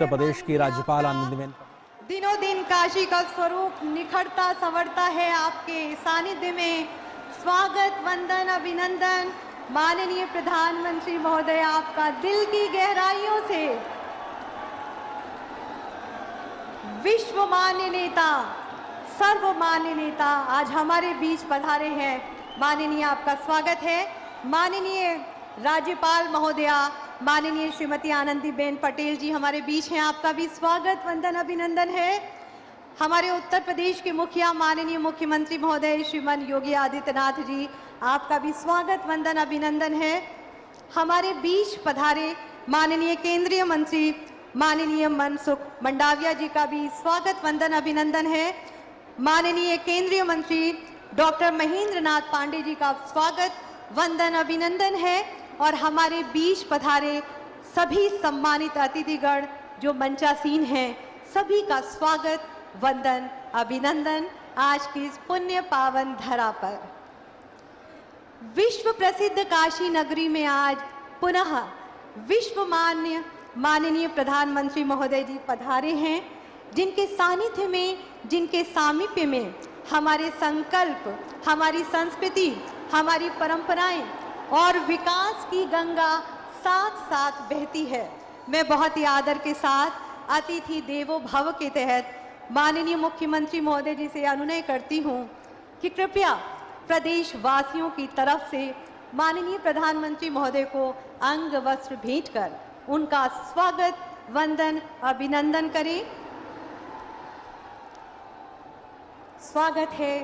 उत्तर प्रदेश की राज्यपाल आनंदीबेन। दिनों दिन काशी का स्वरूप निखरता संवरता है आपके सानिध्य में। स्वागत, वंदन, अभिनंदन माननीय प्रधानमंत्री महोदय, आपका दिल की गहराइयों से। विश्वमान्य नेता, सर्वमान्य नेता आज हमारे बीच पधारे हैं। माननीय आपका स्वागत है। माननीय राज्यपाल महोदया, माननीय श्रीमती आनंदीबेन पटेल जी हमारे बीच हैं, आपका भी स्वागत, वंदन, अभिनंदन है। हमारे उत्तर प्रदेश के मुखिया माननीय मुख्यमंत्री महोदय श्रीमान योगी आदित्यनाथ जी, आपका भी स्वागत, वंदन, अभिनंदन है। हमारे बीच पधारे माननीय केंद्रीय मंत्री माननीय मनसुख मंडाविया जी का भी स्वागत, वंदन, अभिनंदन है। माननीय केंद्रीय मंत्री डॉक्टर महेंद्र नाथ पांडे जी का स्वागत, वंदन, अभिनंदन है। और हमारे बीच पधारे सभी सम्मानित अतिथिगण जो मंचासीन हैं, सभी का स्वागत, वंदन, अभिनंदन आज की इस पुण्य पावन धरा पर। विश्व प्रसिद्ध काशी नगरी में आज पुनः विश्वमान्य माननीय प्रधानमंत्री महोदय जी पधारे हैं, जिनके सानिध्य में, जिनके सामीप्य में हमारे संकल्प, हमारी संस्कृति, हमारी परंपराएं और विकास की गंगा साथ साथ बहती है। मैं बहुत ही आदर के साथ अतिथि देवो भव के तहत माननीय मुख्यमंत्री महोदय जी से अनुनय करती हूं कि कृपया प्रदेश वासियों की तरफ से माननीय प्रधानमंत्री महोदय को अंग वस्त्र भेंट कर उनका स्वागत, वंदन, अभिनंदन करें। स्वागत है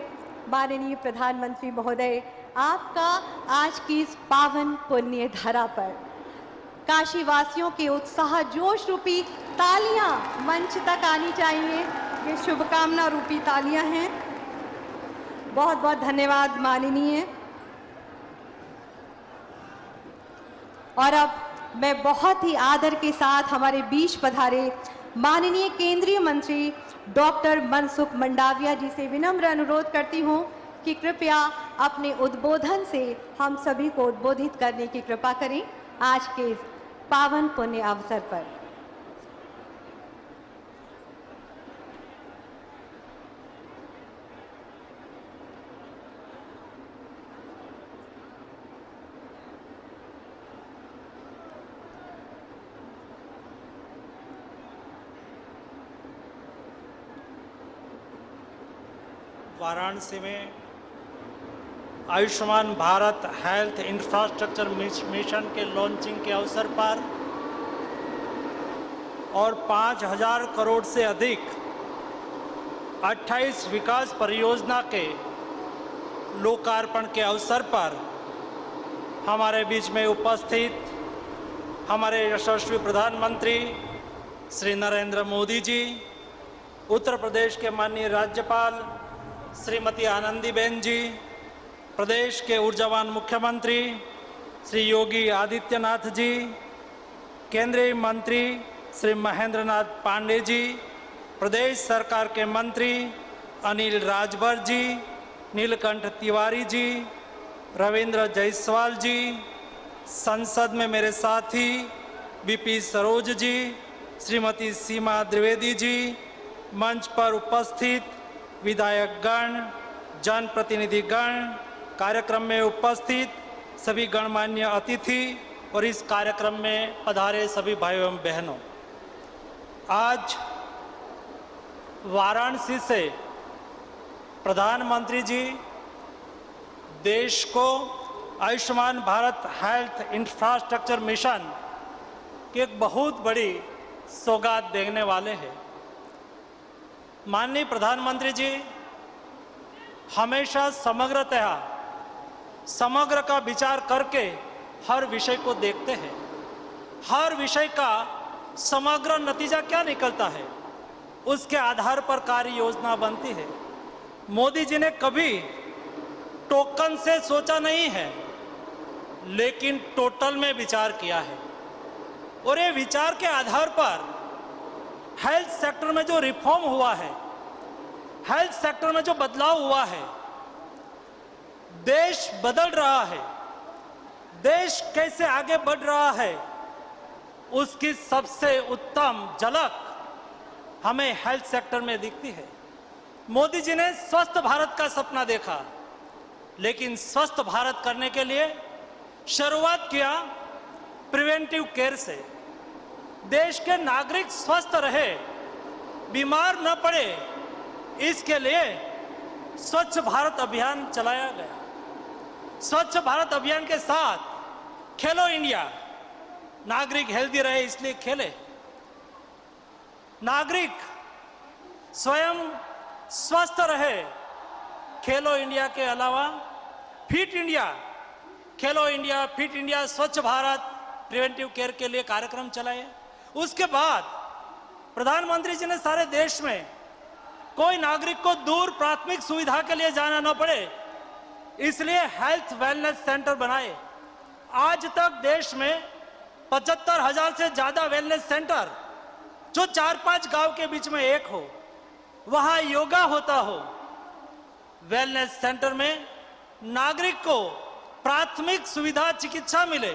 माननीय प्रधानमंत्री महोदय आपका आज की इस पावन पुण्य धरा पर। काशी वासियों के उत्साह जोश रूपी तालियां मंच तक आनी चाहिए, ये शुभकामना रूपी तालियां हैं। बहुत बहुत धन्यवाद माननीय। और अब मैं बहुत ही आदर के साथ हमारे बीच पधारे माननीय केंद्रीय मंत्री डॉक्टर मनसुख मंडाविया जी से विनम्र अनुरोध करती हूं कि कृपया अपने उद्बोधन से हम सभी को उद्बोधित करने की कृपा करें आज के इस पावन पुण्य अवसर पर। वाराणसी में Ayushman Bharat health infrastructure mission के लॉन्चिंग के अवसर पर और 5,000 करोड़ से अधिक 28 विकास परियोजना के लोकार्पण के अवसर पर हमारे बीच में उपस्थित हमारे यशस्वी प्रधानमंत्री श्री नरेंद्र मोदी जी, उत्तर प्रदेश के माननीय राज्यपाल श्रीमती आनंदीबेन जी, प्रदेश के ऊर्जावान मुख्यमंत्री श्री योगी आदित्यनाथ जी, केंद्रीय मंत्री श्री महेंद्र नाथ पांडे जी, प्रदेश सरकार के मंत्री अनिल राजभर जी, नीलकंठ तिवारी जी, रविंद्र जायसवाल जी, संसद में मेरे साथी बीपी सरोज जी, श्रीमती सीमा द्विवेदी जी, मंच पर उपस्थित विधायकगण, जनप्रतिनिधिगण, कार्यक्रम में उपस्थित सभी गणमान्य अतिथि और इस कार्यक्रम में पधारे सभी भाइयों एवं बहनों, आज वाराणसी से प्रधानमंत्री जी देश को Ayushman Bharat health infrastructure mission की एक बहुत बड़ी सौगात देने वाले हैं। माननीय प्रधानमंत्री जी हमेशा समग्र का विचार करके हर विषय को देखते हैं। हर विषय का समग्र नतीजा क्या निकलता है, उसके आधार पर कार्य योजना बनती है। मोदी जी ने कभी टोकन से सोचा नहीं है, लेकिन टोटल में विचार किया है। और ये विचार के आधार पर हेल्थ सेक्टर में जो रिफॉर्म हुआ है, हेल्थ सेक्टर में जो बदलाव हुआ है, देश बदल रहा है, देश कैसे आगे बढ़ रहा है, उसकी सबसे उत्तम झलक हमें हेल्थ सेक्टर में दिखती है। मोदी जी ने स्वस्थ भारत का सपना देखा, लेकिन स्वस्थ भारत करने के लिए शुरुआत किया प्रिवेंटिव केयर से। देश के नागरिक स्वस्थ रहे, बीमार न पड़े, इसके लिए स्वच्छ भारत अभियान चलाया गया। स्वच्छ भारत अभियान के साथ खेलो इंडिया, नागरिक हेल्दी रहे इसलिए खेले, नागरिक स्वयं स्वस्थ रहे, खेलो इंडिया के अलावा फिट इंडिया, खेलो इंडिया, फिट इंडिया, स्वच्छ भारत, प्रिवेंटिव केयर के लिए कार्यक्रम चलाए। उसके बाद प्रधानमंत्री जी ने सारे देश में कोई नागरिक को दूर प्राथमिक सुविधा के लिए जाना न पड़े, इसलिए हेल्थ वेलनेस सेंटर बनाए। आज तक देश में 75,000 से ज्यादा वेलनेस सेंटर, जो 4-5 गांव के बीच में एक हो, वहां योगा होता हो। वेलनेस सेंटर में नागरिक को प्राथमिक सुविधा चिकित्सा मिले,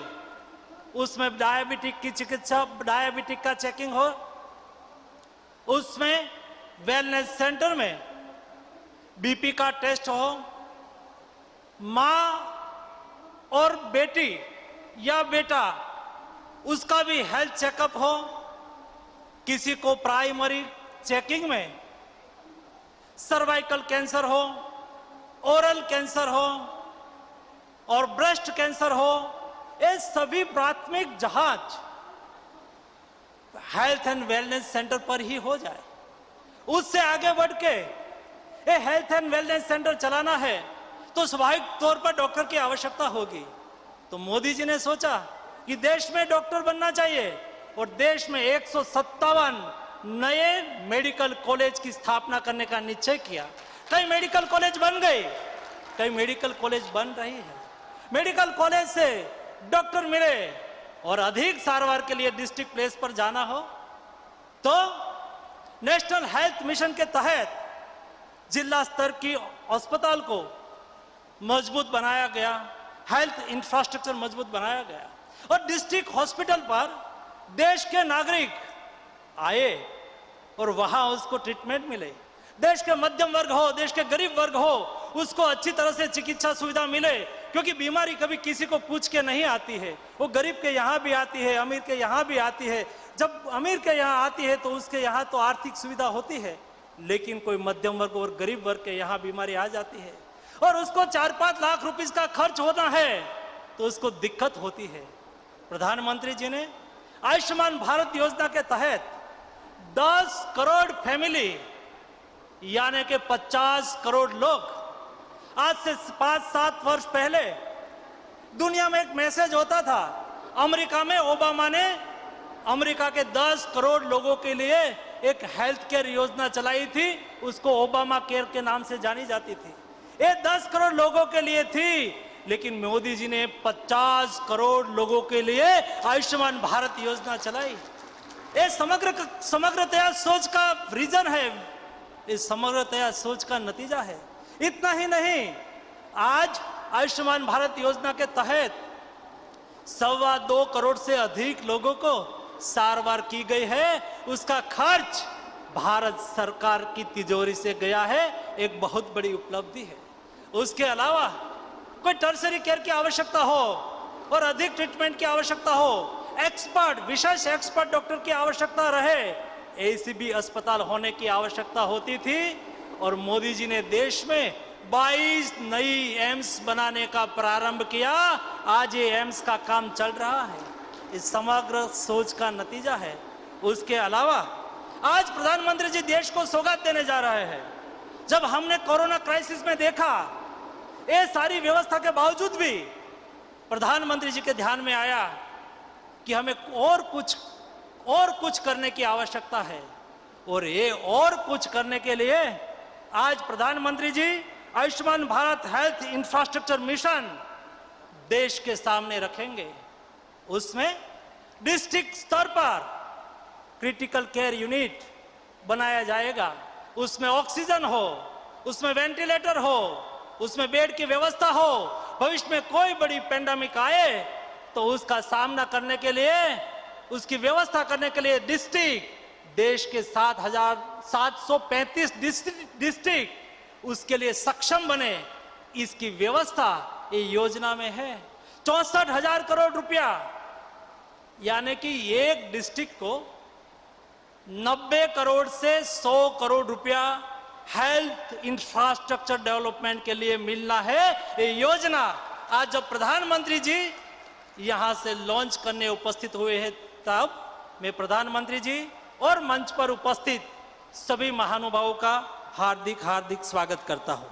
उसमें डायबिटिक की चिकित्सा, डायबिटिक का चेकिंग हो, उसमें वेलनेस सेंटर में बीपी का टेस्ट हो, मां और बेटी या बेटा उसका भी हेल्थ चेकअप हो, किसी को प्राइमरी चेकिंग में सर्वाइकल कैंसर हो, ओरल कैंसर हो और ब्रेस्ट कैंसर हो, ये सभी प्राथमिक जांच हेल्थ एंड वेलनेस सेंटर पर ही हो जाए। उससे आगे बढ़ के ये हेल्थ एंड वेलनेस सेंटर चलाना है तो स्वाभाविक तौर पर डॉक्टर की आवश्यकता होगी। तो मोदी जी ने सोचा कि देश में डॉक्टर बनना चाहिए और देश में 157 नए मेडिकल कॉलेज की स्थापना करने का निश्चय किया। कई मेडिकल कॉलेज बन गए, कई मेडिकल कॉलेज बन रही है। मेडिकल कॉलेज से डॉक्टर मिले और अधिक सारवार के लिए डिस्ट्रिक्ट प्लेस पर जाना हो तो नेशनल हेल्थ मिशन के तहत जिला स्तर की अस्पताल को मजबूत बनाया गया, हेल्थ इंफ्रास्ट्रक्चर मजबूत बनाया गया और डिस्ट्रिक्ट हॉस्पिटल पर देश के नागरिक आए और वहां उसको ट्रीटमेंट मिले। देश के मध्यम वर्ग हो, देश के गरीब वर्ग हो, उसको अच्छी तरह से चिकित्सा सुविधा मिले, क्योंकि बीमारी कभी किसी को पूछ के नहीं आती है। वो गरीब के यहाँ भी आती है, अमीर के यहाँ भी आती है। जब अमीर के यहाँ आती है तो उसके यहाँ तो आर्थिक सुविधा होती है, लेकिन कोई मध्यम वर्ग और गरीब वर्ग के यहाँ बीमारी आ जाती है और उसको 4-5 लाख रुपए का खर्च होना है तो उसको दिक्कत होती है। प्रधानमंत्री जी ने आयुष्मान भारत योजना के तहत 10 करोड़ फैमिली यानी कि 50 करोड़ लोग, आज से 5-7 वर्ष पहले दुनिया में एक मैसेज होता था, अमेरिका में ओबामा ने अमेरिका के 10 करोड़ लोगों के लिए एक हेल्थ केयर योजना चलाई थी, उसको ओबामा केयर के नाम से जानी जाती थी। ये 10 करोड़ लोगों के लिए थी, लेकिन मोदी जी ने 50 करोड़ लोगों के लिए आयुष्मान भारत योजना चलाई। ये समग्रतया सोच का रीजन है, इस समग्रतया सोच का नतीजा है। इतना ही नहीं, आज आयुष्मान भारत योजना के तहत 2.25 करोड़ से अधिक लोगों को सारवार की गई है। उसका खर्च भारत सरकार की तिजोरी से गया है, एक बहुत बड़ी उपलब्धि है। उसके अलावा कोई टर्सरी केयर की आवश्यकता हो और अधिक ट्रीटमेंट की आवश्यकता हो, एक्सपर्ट, विशेष एक्सपर्ट डॉक्टर की आवश्यकता रहे, ऐसी भी अस्पताल होने की आवश्यकता होती थी और मोदी जी ने देश में 22 नई एम्स बनाने का प्रारंभ किया। आज ये एम्स का काम चल रहा है, इस समग्र सोच का नतीजा है। उसके अलावा आज प्रधानमंत्री जी देश को सौगात देने जा रहे हैं। जब हमने कोरोना क्राइसिस में देखा, ये सारी व्यवस्था के बावजूद भी प्रधानमंत्री जी के ध्यान में आया कि हमें और कुछ करने की आवश्यकता है और ये और कुछ करने के लिए आज प्रधानमंत्री ji Ayushman Bharat health infrastructure mission देश के सामने रखेंगे। उसमें डिस्ट्रिक्ट स्तर पर क्रिटिकल केयर यूनिट बनाया जाएगा, उसमें ऑक्सीजन हो, उसमें वेंटिलेटर हो, उसमें बेड की व्यवस्था हो। भविष्य में कोई बड़ी पेंडेमिक आए तो उसका सामना करने के लिए उसकी व्यवस्था करने के लिए डिस्ट्रिक्ट, देश के 7,735 डिस्ट्रिक्ट उसके लिए सक्षम बने, इसकी व्यवस्था ये योजना में है। 64,000 करोड़ रुपया, यानी कि एक डिस्ट्रिक्ट को 90 करोड़ से 100 करोड़ रुपया हेल्थ इंफ्रास्ट्रक्चर डेवलपमेंट के लिए मिलना है। ये योजना आज जब प्रधानमंत्री जी यहां से लॉन्च करने उपस्थित हुए हैं, तब मैं प्रधानमंत्री जी और मंच पर उपस्थित सभी महानुभावों का हार्दिक हार्दिक स्वागत करता हूं।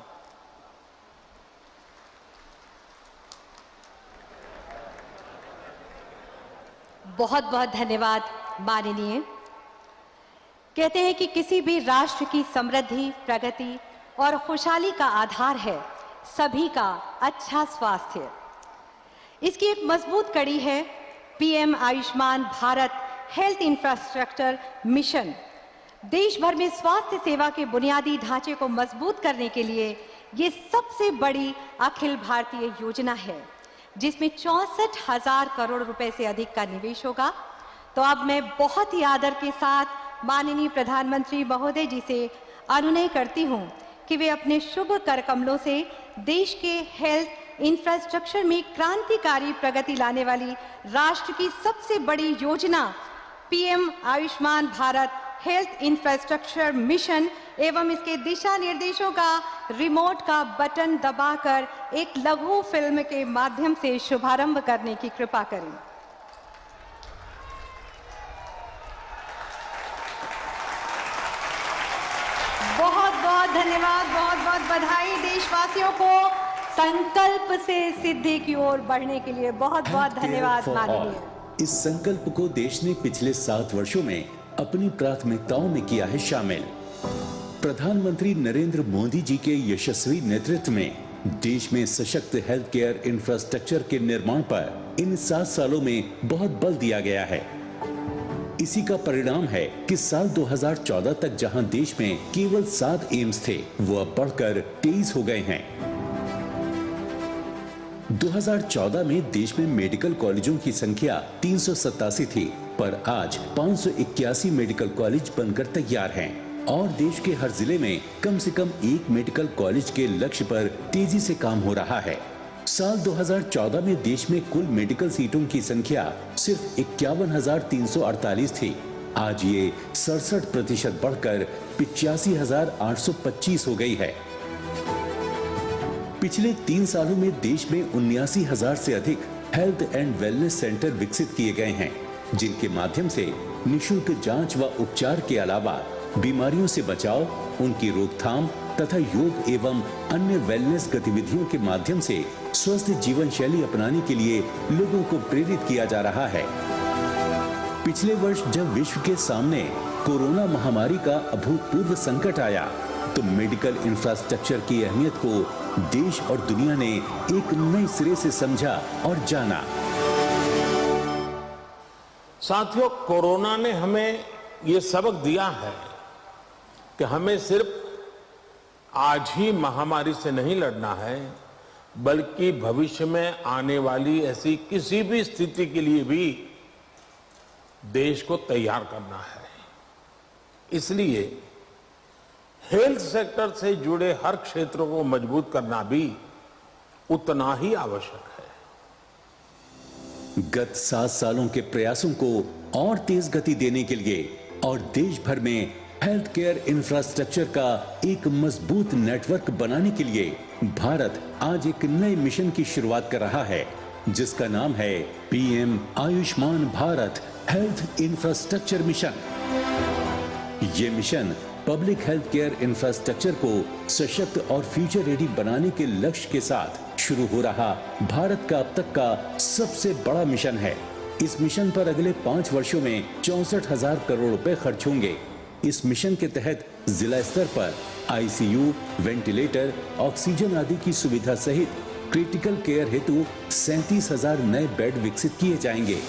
बहुत बहुत धन्यवाद माननीय। कहते हैं कि किसी भी राष्ट्र की समृद्धि, प्रगति और खुशहाली का आधार है सभी का अच्छा स्वास्थ्य। इसकी एक मजबूत कड़ी है PM Ayushman Bharat health infrastructure mission. देश भर में स्वास्थ्य सेवा के बुनियादी ढांचे को मजबूत करने के लिए ये सबसे बड़ी अखिल भारतीय योजना है, जिसमें 64,000 करोड़ रुपए से अधिक का निवेश होगा। तो अब मैं बहुत ही आदर के साथ माननीय प्रधानमंत्री महोदय जी से अनुनय करती हूं कि वे अपने शुभ कर कमलों से देश के हेल्थ इंफ्रास्ट्रक्चर में क्रांतिकारी प्रगति लाने वाली राष्ट्र की सबसे बड़ी योजना PM Ayushman Bharat health infrastructure mission एवं इसके दिशा निर्देशों का रिमोट का बटन दबाकर एक लघु फिल्म के माध्यम से शुभारंभ करने की कृपा करें। बहुत बहुत धन्यवाद, बहुत बहुत बधाई देशवासियों को संकल्प से सिद्धि की ओर बढ़ने के लिए। बहुत बहुत धन्यवाद माननीय। इस संकल्प को देश ने पिछले 7 वर्षों में अपनी प्राथमिकताओं में किया है शामिल। प्रधानमंत्री नरेंद्र मोदी जी के यशस्वी नेतृत्व में देश में सशक्त हेल्थ केयर इंफ्रास्ट्रक्चर के निर्माण पर इन 7 सालों में बहुत बल दिया गया है। इसी का परिणाम है कि साल 2014 तक जहां देश में केवल 7 एम्स थे, वो अब बढ़कर 23 हो गए हैं। 2014 में देश में मेडिकल कॉलेजों की संख्या 387 थी, पर आज 581 मेडिकल कॉलेज बनकर तैयार हैं और देश के हर जिले में कम से कम एक मेडिकल कॉलेज के लक्ष्य पर तेजी से काम हो रहा है। साल 2014 में देश में कुल मेडिकल सीटों की संख्या सिर्फ 51,348 थी। आज ये 67% बढ़कर 85,825 हो गई है। पिछले 3 सालों में देश में 79,000 से अधिक हेल्थ एंड वेलनेस सेंटर विकसित किए गए हैं, जिनके माध्यम से निशुल्क जांच व उपचार के अलावा बीमारियों से बचाव, उनकी रोकथाम तथा योग एवं अन्य वेलनेस गतिविधियों के माध्यम से स्वस्थ जीवन शैली अपनाने के लिए लोगों को प्रेरित किया जा रहा है। पिछले वर्ष जब विश्व के सामने कोरोना महामारी का अभूतपूर्व संकट आया, तो मेडिकल इंफ्रास्ट्रक्चर की अहमियत को देश और दुनिया ने एक नए सिरे से समझा और जाना। साथियों, कोरोना ने हमें ये सबक दिया है कि हमें सिर्फ आज ही महामारी से नहीं लड़ना है, बल्कि भविष्य में आने वाली ऐसी किसी भी स्थिति के लिए भी देश को तैयार करना है। इसलिए हेल्थ सेक्टर से जुड़े हर क्षेत्रों को मजबूत करना भी उतना ही आवश्यक है। गत 7 सालों के प्रयासों को और तेज गति देने के लिए और देश भर में हेल्थ केयर इंफ्रास्ट्रक्चर का एक मजबूत नेटवर्क बनाने के लिए भारत आज एक नए मिशन की शुरुआत कर रहा है, जिसका नाम है PM Ayushman Bharat health infrastructure mission. ये mission public health care infrastructure को सशक्त और फ्यूचर रेडी बनाने के लक्ष्य के साथ शुरू हो रहा भारत का अब तक का सबसे बड़ा मिशन है। इस मिशन पर अगले 5 वर्षों में 64,000 करोड़ रुपए खर्च होंगे। इस मिशन के तहत जिला स्तर पर आईसीयू, वेंटिलेटर, ऑक्सीजन आदि की सुविधा सहित क्रिटिकल केयर हेतु 37,000 नए बेड विकसित किए जाएंगे।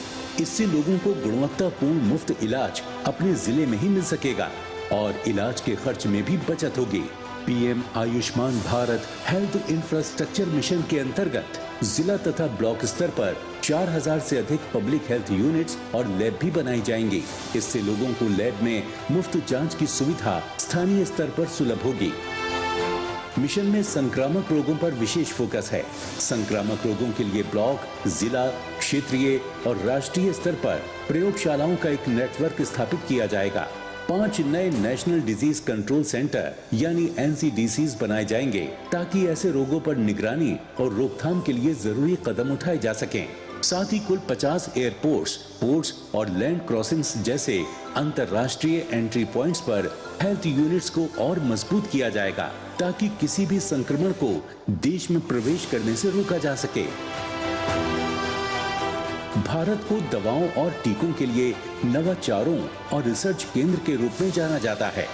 इससे लोगों को गुणवत्तापूर्ण मुफ्त इलाज अपने जिले में ही मिल सकेगा और इलाज के खर्च में भी बचत होगी। PM Ayushman Bharat health infrastructure mission के अंतर्गत जिला तथा ब्लॉक स्तर पर 4000 से अधिक पब्लिक हेल्थ यूनिट्स और लैब भी बनाई जाएंगी। इससे लोगों को लैब में मुफ्त जांच की सुविधा स्थानीय स्तर पर सुलभ होगी। मिशन में संक्रामक रोगों पर विशेष फोकस है। संक्रामक रोगों के लिए ब्लॉक, जिला, क्षेत्रीय और राष्ट्रीय स्तर पर प्रयोगशालाओं का एक नेटवर्क स्थापित किया जाएगा। 5 नए नेशनल डिजीज कंट्रोल सेंटर यानी NCDCs बनाए जाएंगे ताकि ऐसे रोगों पर निगरानी और रोकथाम के लिए जरूरी कदम उठाए जा सकें। साथ ही कुल 50 एयरपोर्ट्स, पोर्ट्स और लैंड क्रॉसिंग्स जैसे अंतर्राष्ट्रीय एंट्री पॉइंट्स पर हेल्थ यूनिट्स को और मजबूत किया जाएगा ताकि किसी भी संक्रमण को देश में प्रवेश करने से रोका जा सके। भारत को दवाओं और टीकों के लिए नवाचारों और रिसर्च केंद्र के रूप में जाना जाता है।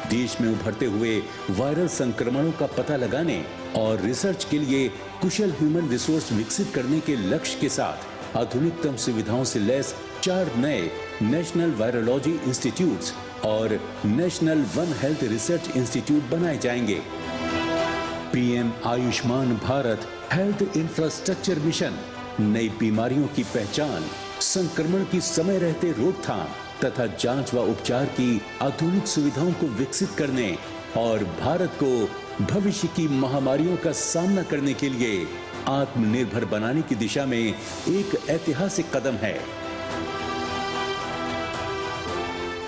देश में उभरते हुए वायरल संक्रमणों का पता लगाने और रिसर्च के लिए कुशल ह्यूमन रिसोर्स विकसित करने के लक्ष्य के साथ आधुनिकतम सुविधाओं से लैस 4 नए नेशनल वायरोलॉजी इंस्टीट्यूट्स और national one health research institute बनाए जाएंगे। PM Ayushman Bharat health infrastructure mission नई बीमारियों की पहचान, संक्रमण की समय रहते रोकथाम तथा जांच व उपचार की आधुनिक सुविधाओं को विकसित करने और भारत को भविष्य की महामारियों का सामना करने के लिए आत्मनिर्भर बनाने की दिशा में एक ऐतिहासिक कदम है।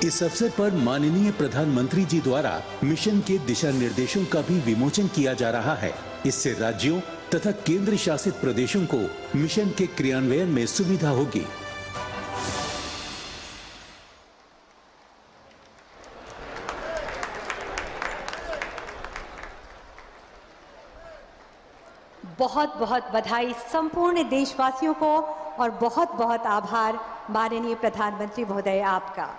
इस अवसर पर माननीय प्रधानमंत्री जी द्वारा मिशन के दिशा निर्देशों का भी विमोचन किया जा रहा है। इससे राज्यों तथा केंद्र शासित प्रदेशों को मिशन के क्रियान्वयन में सुविधा होगी। बहुत बहुत बधाई संपूर्ण देशवासियों को और बहुत बहुत आभार माननीय प्रधानमंत्री महोदय आपका।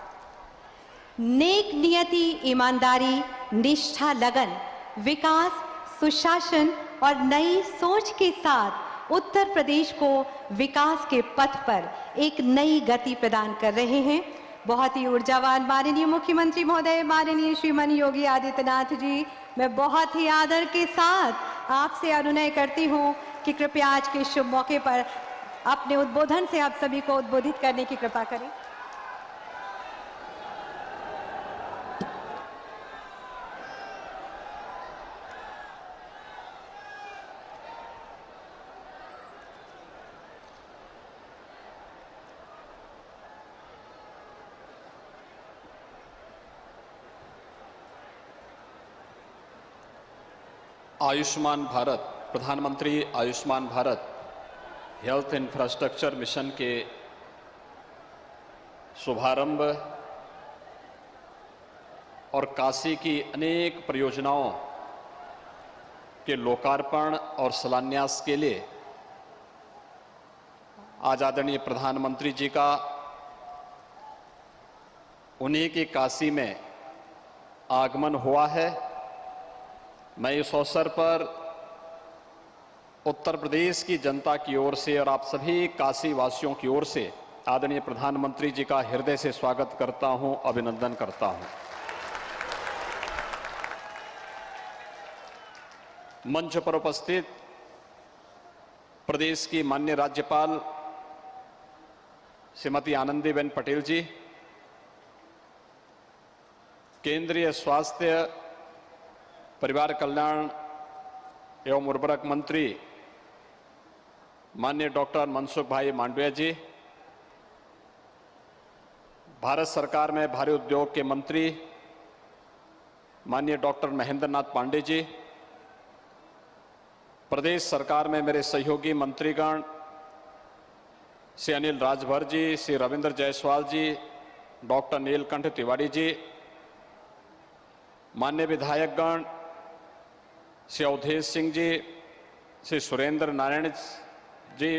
नेक नियति, ईमानदारी, निष्ठा, लगन, विकास, सुशासन और नई सोच के साथ उत्तर प्रदेश को विकास के पथ पर एक नई गति प्रदान कर रहे हैं। बहुत ही ऊर्जावान माननीय मुख्यमंत्री महोदय, माननीय श्रीमान योगी आदित्यनाथ जी, मैं बहुत ही आदर के साथ आपसे अनुनय करती हूँ कि कृपया आज के शुभ मौके पर अपने उद्बोधन से आप सभी को उद्बोधित करने की कृपा करें। आयुष्मान भारत, प्रधानमंत्री Ayushman Bharat health infrastructure mission के शुभारंभ और काशी की अनेक परियोजनाओं के लोकार्पण और शिलान्यास के लिए आज आदरणीय प्रधानमंत्री जी का उन्हीं के काशी में आगमन हुआ है। मैं इस अवसर पर उत्तर प्रदेश की जनता की ओर से और आप सभी काशी वासियों की ओर से आदरणीय प्रधानमंत्री जी का हृदय से स्वागत करता हूं, अभिनंदन करता हूं। मंच पर उपस्थित प्रदेश की माननीय राज्यपाल श्रीमती आनंदीबेन पटेल जी, केंद्रीय स्वास्थ्य परिवार कल्याण एवं उर्वरक मंत्री माननीय डॉक्टर मनसुख भाई मांडविया जी, भारत सरकार में भारी उद्योग के मंत्री माननीय डॉक्टर महेंद्र नाथ पांडे जी, प्रदेश सरकार में मेरे सहयोगी मंत्रीगण श्री अनिल राजभर जी, श्री रविंद्र जायसवाल जी, डॉक्टर नीलकंठ तिवारी जी, माननीय विधायकगण श्री अवधेश सिंह जी, श्री सुरेंद्र नारायण जी,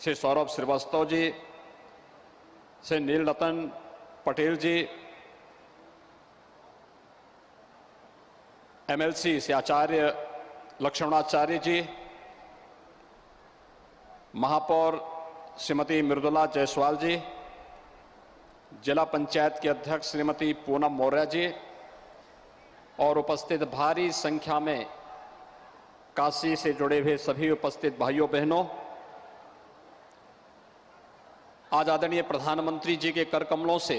श्री सौरभ श्रीवास्तव जी, श्री नील रतन पटेल जी, MLC श्री आचार्य लक्ष्मणाचार्य जी, महापौर श्रीमती मृदुला जायसवाल जी, जिला पंचायत के अध्यक्ष श्रीमती पूनम मौर्य जी और उपस्थित भारी संख्या में काशी से जुड़े हुए सभी उपस्थित भाइयों बहनों, आज आदरणीय प्रधानमंत्री जी के कर कमलों से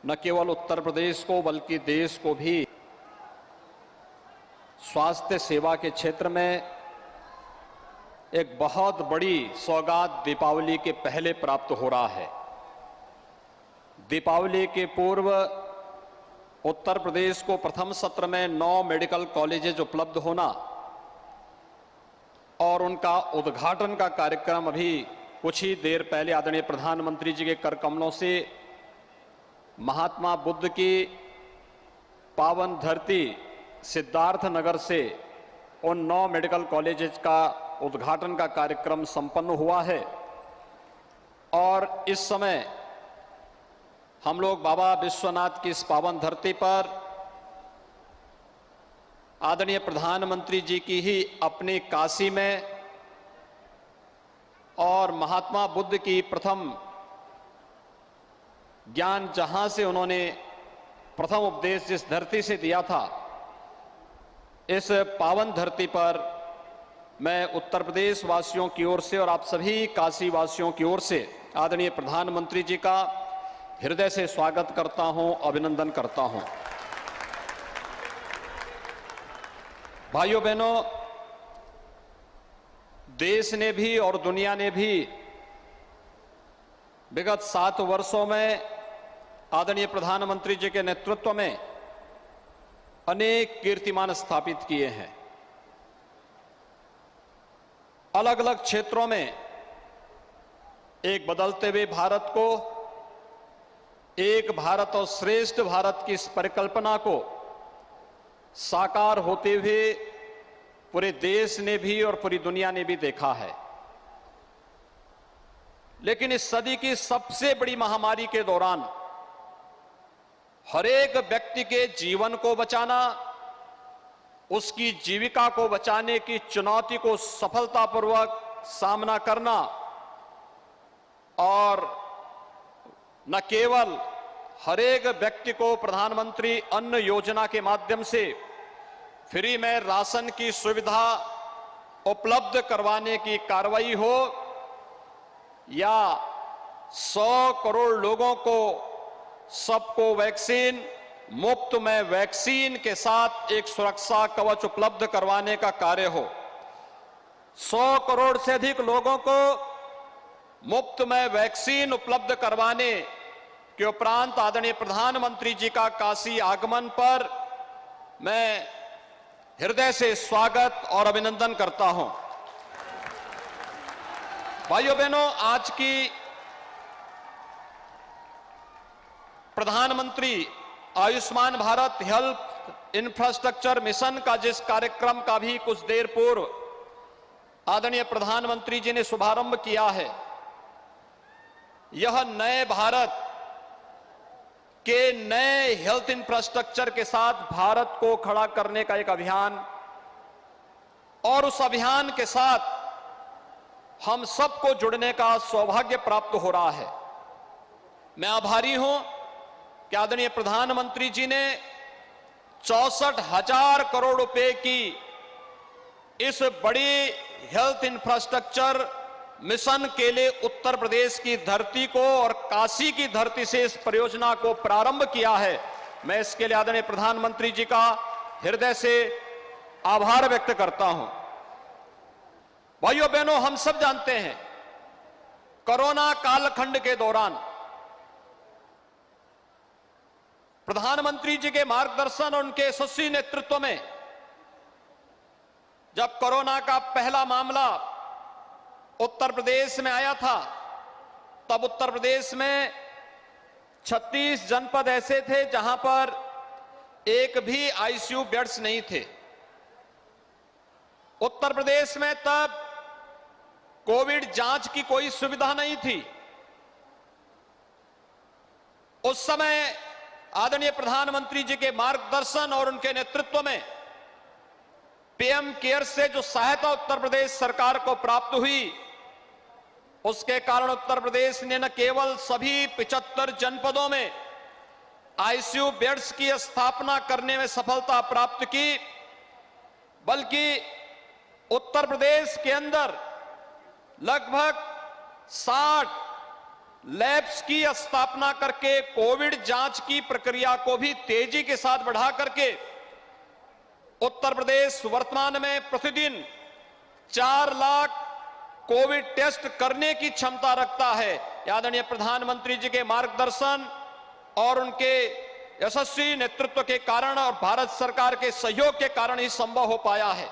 न केवल उत्तर प्रदेश को बल्कि देश को भी स्वास्थ्य सेवा के क्षेत्र में एक बहुत बड़ी सौगात दीपावली के पहले प्राप्त हो रहा है। दीपावली के पूर्व उत्तर प्रदेश को प्रथम सत्र में 9 मेडिकल कॉलेजेज उपलब्ध होना और उनका उद्घाटन का कार्यक्रम अभी कुछ ही देर पहले आदरणीय प्रधानमंत्री जी के कर कमलों से महात्मा बुद्ध की पावन धरती सिद्धार्थ नगर से उन 9 मेडिकल कॉलेजेस का उद्घाटन का कार्यक्रम संपन्न हुआ है। और इस समय हम लोग बाबा विश्वनाथ की इस पावन धरती पर आदरणीय प्रधानमंत्री जी की ही अपनी काशी में और महात्मा बुद्ध की प्रथम ज्ञान जहां से उन्होंने प्रथम उपदेश जिस धरती से दिया था, इस पावन धरती पर मैं उत्तर प्रदेश वासियों की ओर से और आप सभी काशी वासियों की ओर से आदरणीय प्रधानमंत्री जी का हृदय से स्वागत करता हूं, अभिनंदन करता हूं। भाइयों बहनों, देश ने भी और दुनिया ने भी विगत 7 वर्षों में आदरणीय प्रधानमंत्री जी के नेतृत्व में अनेक कीर्तिमान स्थापित किए हैं। अलग अलग क्षेत्रों में एक बदलते हुए भारत को, एक भारत और श्रेष्ठ भारत की इस परिकल्पना को साकार होते हुए पूरे देश ने भी और पूरी दुनिया ने भी देखा है। लेकिन इस सदी की सबसे बड़ी महामारी के दौरान हर एक व्यक्ति के जीवन को बचाना, उसकी जीविका को बचाने की चुनौती को सफलतापूर्वक सामना करना और न केवल हर एक व्यक्ति को प्रधानमंत्री अन्न योजना के माध्यम से फ्री में राशन की सुविधा उपलब्ध करवाने की कार्रवाई हो या 100 करोड़ लोगों को सबको वैक्सीन मुफ्त में वैक्सीन के साथ एक सुरक्षा कवच उपलब्ध करवाने का कार्य हो, 100 करोड़ से अधिक लोगों को मुफ्त में वैक्सीन उपलब्ध करवाने के उपरांत आदरणीय प्रधानमंत्री जी का काशी आगमन पर मैं हृदय से स्वागत और अभिनंदन करता हूं। भाइयों बहनों, आज की प्रधानमंत्री Ayushman Bharat health infrastructure mission का जिस कार्यक्रम का भी कुछ देर पूर्व आदरणीय प्रधानमंत्री जी ने शुभारंभ किया है, यह नए भारत के नए हेल्थ इंफ्रास्ट्रक्चर के साथ भारत को खड़ा करने का एक अभियान और उस अभियान के साथ हम सबको जुड़ने का सौभाग्य प्राप्त हो रहा है। मैं आभारी हूं कि आदरणीय प्रधानमंत्री जी ने 64,000 करोड़ रुपए की इस बड़ी हेल्थ इंफ्रास्ट्रक्चर मिशन के लिए उत्तर प्रदेश की धरती को और काशी की धरती से इस परियोजना को प्रारंभ किया है। मैं इसके लिए आदरणीय प्रधानमंत्री जी का हृदय से आभार व्यक्त करता हूं। भाइयों बहनों, हम सब जानते हैं कोरोना कालखंड के दौरान प्रधानमंत्री जी के मार्गदर्शन और उनके यशस्वी नेतृत्व में जब कोरोना का पहला मामला उत्तर प्रदेश में आया था, तब उत्तर प्रदेश में 36 जनपद ऐसे थे जहां पर एक भी आईसीयू बेड्स नहीं थे। उत्तर प्रदेश में तब कोविड जांच की कोई सुविधा नहीं थी। उस समय आदरणीय प्रधानमंत्री जी के मार्गदर्शन और उनके नेतृत्व में पीएम केयर से जो सहायता उत्तर प्रदेश सरकार को प्राप्त हुई, उसके कारण उत्तर प्रदेश ने न केवल सभी 75 जनपदों में आईसीयू बेड्स की स्थापना करने में सफलता प्राप्त की, बल्कि उत्तर प्रदेश के अंदर लगभग 60 लैब्स की स्थापना करके कोविड जांच की प्रक्रिया को भी तेजी के साथ बढ़ा करके उत्तर प्रदेश वर्तमान में प्रतिदिन 4 लाख कोविड टेस्ट करने की क्षमता रखता है। आदरणीय प्रधानमंत्री जी के मार्गदर्शन और उनके यशस्वी नेतृत्व के कारण और भारत सरकार के सहयोग के कारण ही संभव हो पाया है।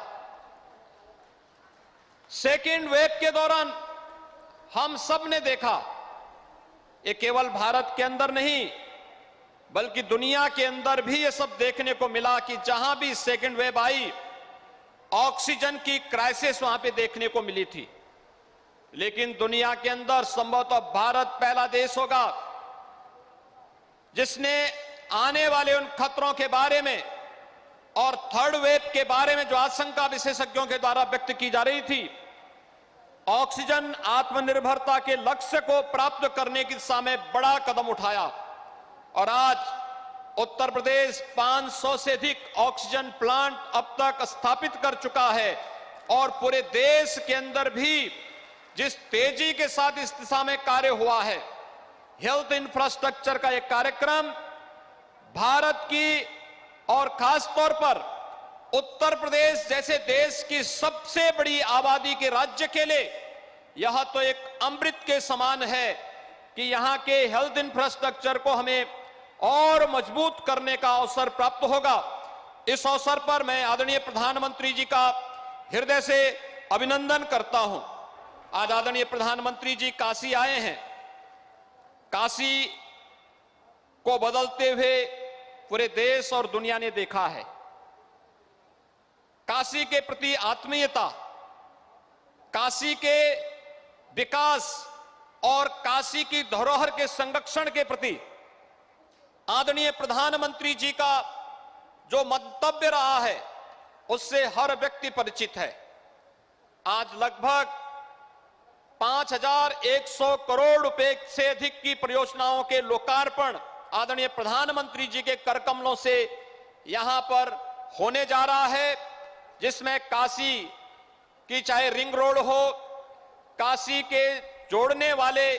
सेकेंड वेव के दौरान हम सब ने देखा, ये केवल भारत के अंदर नहीं बल्कि दुनिया के अंदर भी ये सब देखने को मिला कि जहां भी सेकेंड वेव आई, ऑक्सीजन की क्राइसिस वहां पे देखने को मिली थी। लेकिन दुनिया के अंदर संभवतः भारत पहला देश होगा जिसने आने वाले उन खतरों के बारे में और थर्ड वेव के बारे में जो आशंका विशेषज्ञों के द्वारा व्यक्त की जा रही थी, ऑक्सीजन आत्मनिर्भरता के लक्ष्य को प्राप्त करने की दिशा में बड़ा कदम उठाया और आज उत्तर प्रदेश 500 से अधिक ऑक्सीजन प्लांट अब तक स्थापित कर चुका है और पूरे देश के अंदर भी जिस तेजी के साथ इस दिशा में कार्य हुआ है, हेल्थ इंफ्रास्ट्रक्चर का एक कार्यक्रम भारत की और खास तौर पर उत्तर प्रदेश जैसे देश की सबसे बड़ी आबादी के राज्य के लिए यह तो एक अमृत के समान है कि यहां के हेल्थ इंफ्रास्ट्रक्चर को हमें और मजबूत करने का अवसर प्राप्त होगा। इस अवसर पर मैं आदरणीय प्रधानमंत्री जी का हृदय से अभिनंदन करता हूं। आज आदरणीय प्रधानमंत्री जी काशी आए हैं। काशी को बदलते हुए पूरे देश और दुनिया ने देखा है। काशी के प्रति आत्मीयता, काशी के विकास और काशी की धरोहर के संरक्षण के प्रति आदरणीय प्रधानमंत्री जी का जो मंतव्य रहा है उससे हर व्यक्ति परिचित है। आज लगभग 5,100 करोड़ रुपए से अधिक की परियोजनाओं के लोकार्पण आदरणीय प्रधानमंत्री जी के कर कमलों से यहां पर होने जा रहा है, जिसमें काशी की चाहे रिंग रोड हो, काशी के जोड़ने वाले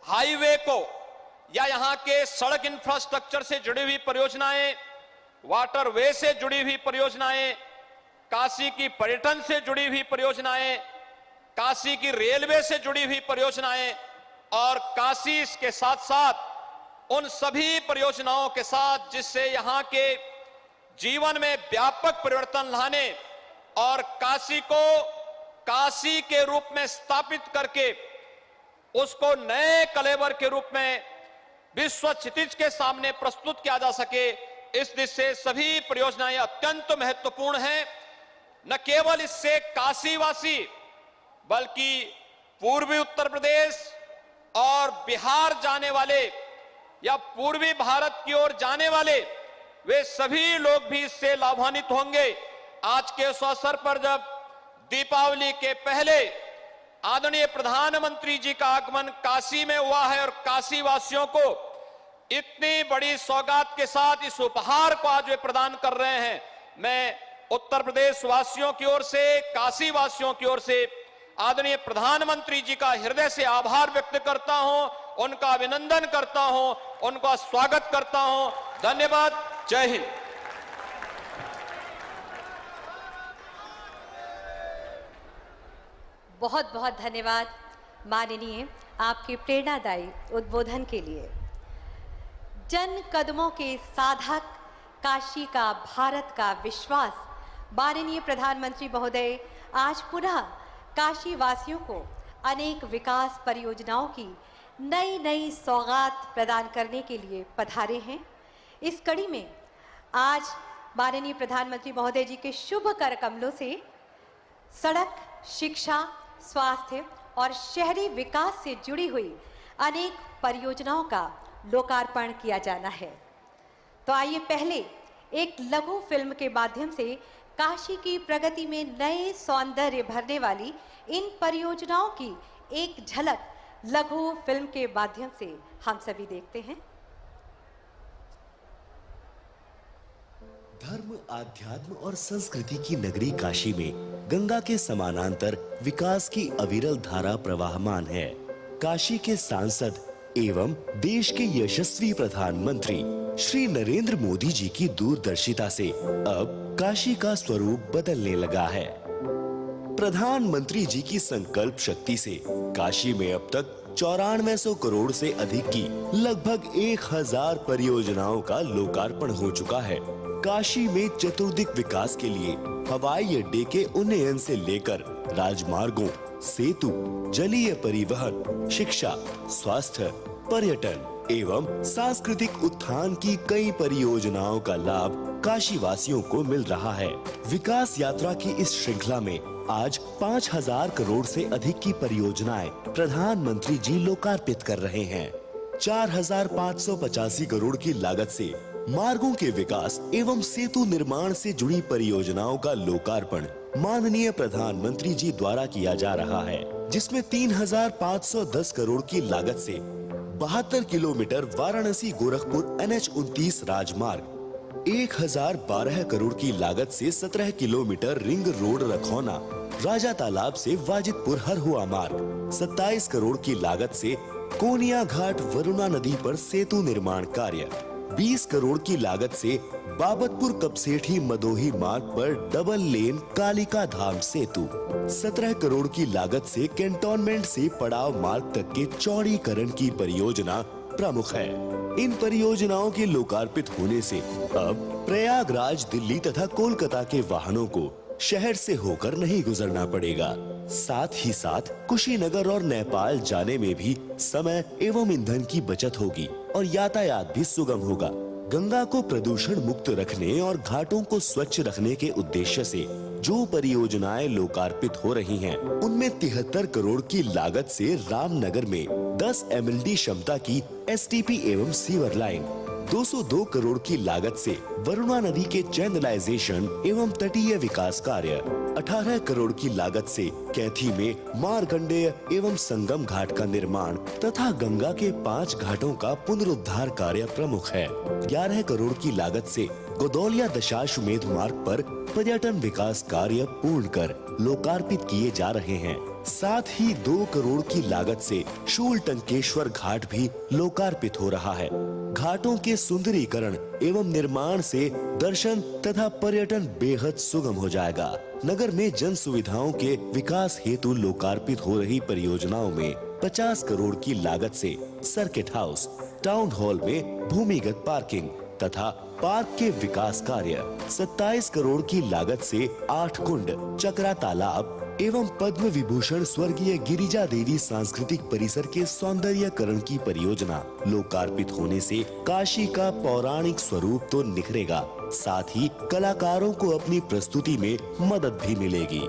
हाईवे को या यहां के सड़क इंफ्रास्ट्रक्चर से जुड़ी हुई परियोजनाएं, वाटरवे से जुड़ी हुई परियोजनाएं, काशी की पर्यटन से जुड़ी हुई परियोजनाएं, काशी की रेलवे से जुड़ी हुई परियोजनाएं और काशी इसके साथ साथ उन सभी परियोजनाओं के साथ जिससे यहां के जीवन में व्यापक परिवर्तन लाने और काशी को काशी के रूप में स्थापित करके उसको नए कलेवर के रूप में विश्व क्षितिज के सामने प्रस्तुत किया जा सके, इस दिशा से सभी परियोजनाएं अत्यंत महत्वपूर्ण हैं। न केवल इससे काशीवासी बल्कि पूर्वी उत्तर प्रदेश और बिहार जाने वाले या पूर्वी भारत की ओर जाने वाले वे सभी लोग भी इससे लाभान्वित होंगे। आज के इस अवसर पर जब दीपावली के पहले आदरणीय प्रधानमंत्री जी का आगमन काशी में हुआ है और काशी वासियों को इतनी बड़ी सौगात के साथ इस उपहार को आज वे प्रदान कर रहे हैं, मैं उत्तर प्रदेश वासियों की ओर से, काशी वासियों की ओर से आदरणीय प्रधानमंत्री जी का हृदय से आभार व्यक्त करता हूं, उनका अभिनंदन करता हूं, उनका स्वागत करता हूं। धन्यवाद। जय हिंद। बहुत बहुत धन्यवाद माननीय आपके प्रेरणादायी उद्बोधन के लिए। जन कदमों के साधक, काशी का, भारत का विश्वास माननीय प्रधानमंत्री महोदय आज पुनः काशी वासियों को अनेक विकास परियोजनाओं की नई नई सौगात प्रदान करने के लिए पधारे हैं। इस कड़ी में आज माननीय प्रधानमंत्री महोदय जी के शुभ कर कमलों से सड़क, शिक्षा, स्वास्थ्य और शहरी विकास से जुड़ी हुई अनेक परियोजनाओं का लोकार्पण किया जाना है। तो आइए पहले एक लघु फिल्म के माध्यम से काशी की प्रगति में नए सौंदर्य भरने वाली इन परियोजनाओं की एक झलक लघु फिल्म के माध्यम से हम सभी देखते हैं। धर्म, आध्यात्म और संस्कृति की नगरी काशी में गंगा के समानांतर विकास की अविरल धारा प्रवाहमान है। काशी के सांसद एवं देश के यशस्वी प्रधानमंत्री श्री नरेंद्र मोदी जी की दूरदर्शिता से अब काशी का स्वरूप बदलने लगा है। प्रधानमंत्री जी की संकल्प शक्ति से काशी में अब तक 9400 करोड़ से अधिक की लगभग 1000 परियोजनाओं का लोकार्पण हो चुका है। काशी में चतुर्दिक विकास के लिए हवाई अड्डे के उन्नयन से लेकर राजमार्गों, सेतु, जलीय परिवहन, शिक्षा, स्वास्थ्य, पर्यटन एवं सांस्कृतिक उत्थान की कई परियोजनाओं का लाभ काशी वासियों को मिल रहा है। विकास यात्रा की इस श्रृंखला में आज 5000 करोड़ से अधिक की परियोजनाएं प्रधानमंत्री जी लोकार्पित कर रहे हैं। 4585 करोड़ की लागत से मार्गों के विकास एवं सेतु निर्माण से जुड़ी परियोजनाओं का लोकार्पण माननीय प्रधानमंत्री जी द्वारा किया जा रहा है, जिसमें 3510 करोड़ की लागत से 72 किलोमीटर वाराणसी गोरखपुर NH-29 राजमार्ग, 1012 करोड़ की लागत से 17 किलोमीटर रिंग रोड रखौना, राजा तालाब से वाजिदपुर हरहुआ मार्ग, 27 करोड़ की लागत से कोनिया घाट वरुणा नदी पर सेतु निर्माण कार्य, 20 करोड़ की लागत से बाबतपुर कपसेठी मदोही मार्ग पर डबल लेन कालिका धाम सेतु, 17 करोड़ की लागत से कैंटोनमेंट से पड़ाव मार्ग तक के चौड़ीकरण की परियोजना प्रमुख है। इन परियोजनाओं के लोकार्पित होने से अब प्रयागराज, दिल्ली तथा कोलकाता के वाहनों को शहर से होकर नहीं गुजरना पड़ेगा। साथ ही साथ कुशीनगर और नेपाल जाने में भी समय एवं ईंधन की बचत होगी और यातायात भी सुगम होगा। गंगा को प्रदूषण मुक्त रखने और घाटों को स्वच्छ रखने के उद्देश्य से जो परियोजनाएं लोकार्पित हो रही हैं, उनमें 73 करोड़ की लागत से रामनगर में 10 MLD क्षमता की STP एवं सीवर लाइन, 202 करोड़ की लागत से वरुणा नदी के चैनलाइजेशन एवं तटीय विकास कार्य, 18 करोड़ की लागत से कैथी में मार्कंडेय एवं संगम घाट का निर्माण तथा गंगा के 5 घाटों का पुनरुद्धार कार्य प्रमुख है। 11 करोड़ की लागत से गोदौलिया दशाश्वमेध मार्ग पर पर्यटन विकास कार्य पूर्ण कर लोकार्पित किए जा रहे हैं। साथ ही 2 करोड़ की लागत से शूल टंकेश्वर घाट भी लोकार्पित हो रहा है। घाटों के सुंदरीकरण एवं निर्माण से दर्शन तथा पर्यटन बेहद सुगम हो जाएगा। नगर में जन सुविधाओं के विकास हेतु लोकार्पित हो रही परियोजनाओं में 50 करोड़ की लागत से सर्किट हाउस, टाउन हॉल में भूमिगत पार्किंग तथा पार्क के विकास कार्य, 27 करोड़ की लागत से 8 कुंड, चक्रा तालाब एवं पद्म विभूषण स्वर्गीय गिरिजा देवी सांस्कृतिक परिसर के सौंदर्यकरण की परियोजना लोकार्पित होने से काशी का पौराणिक स्वरूप तो निखरेगा, साथ ही कलाकारों को अपनी प्रस्तुति में मदद भी मिलेगी।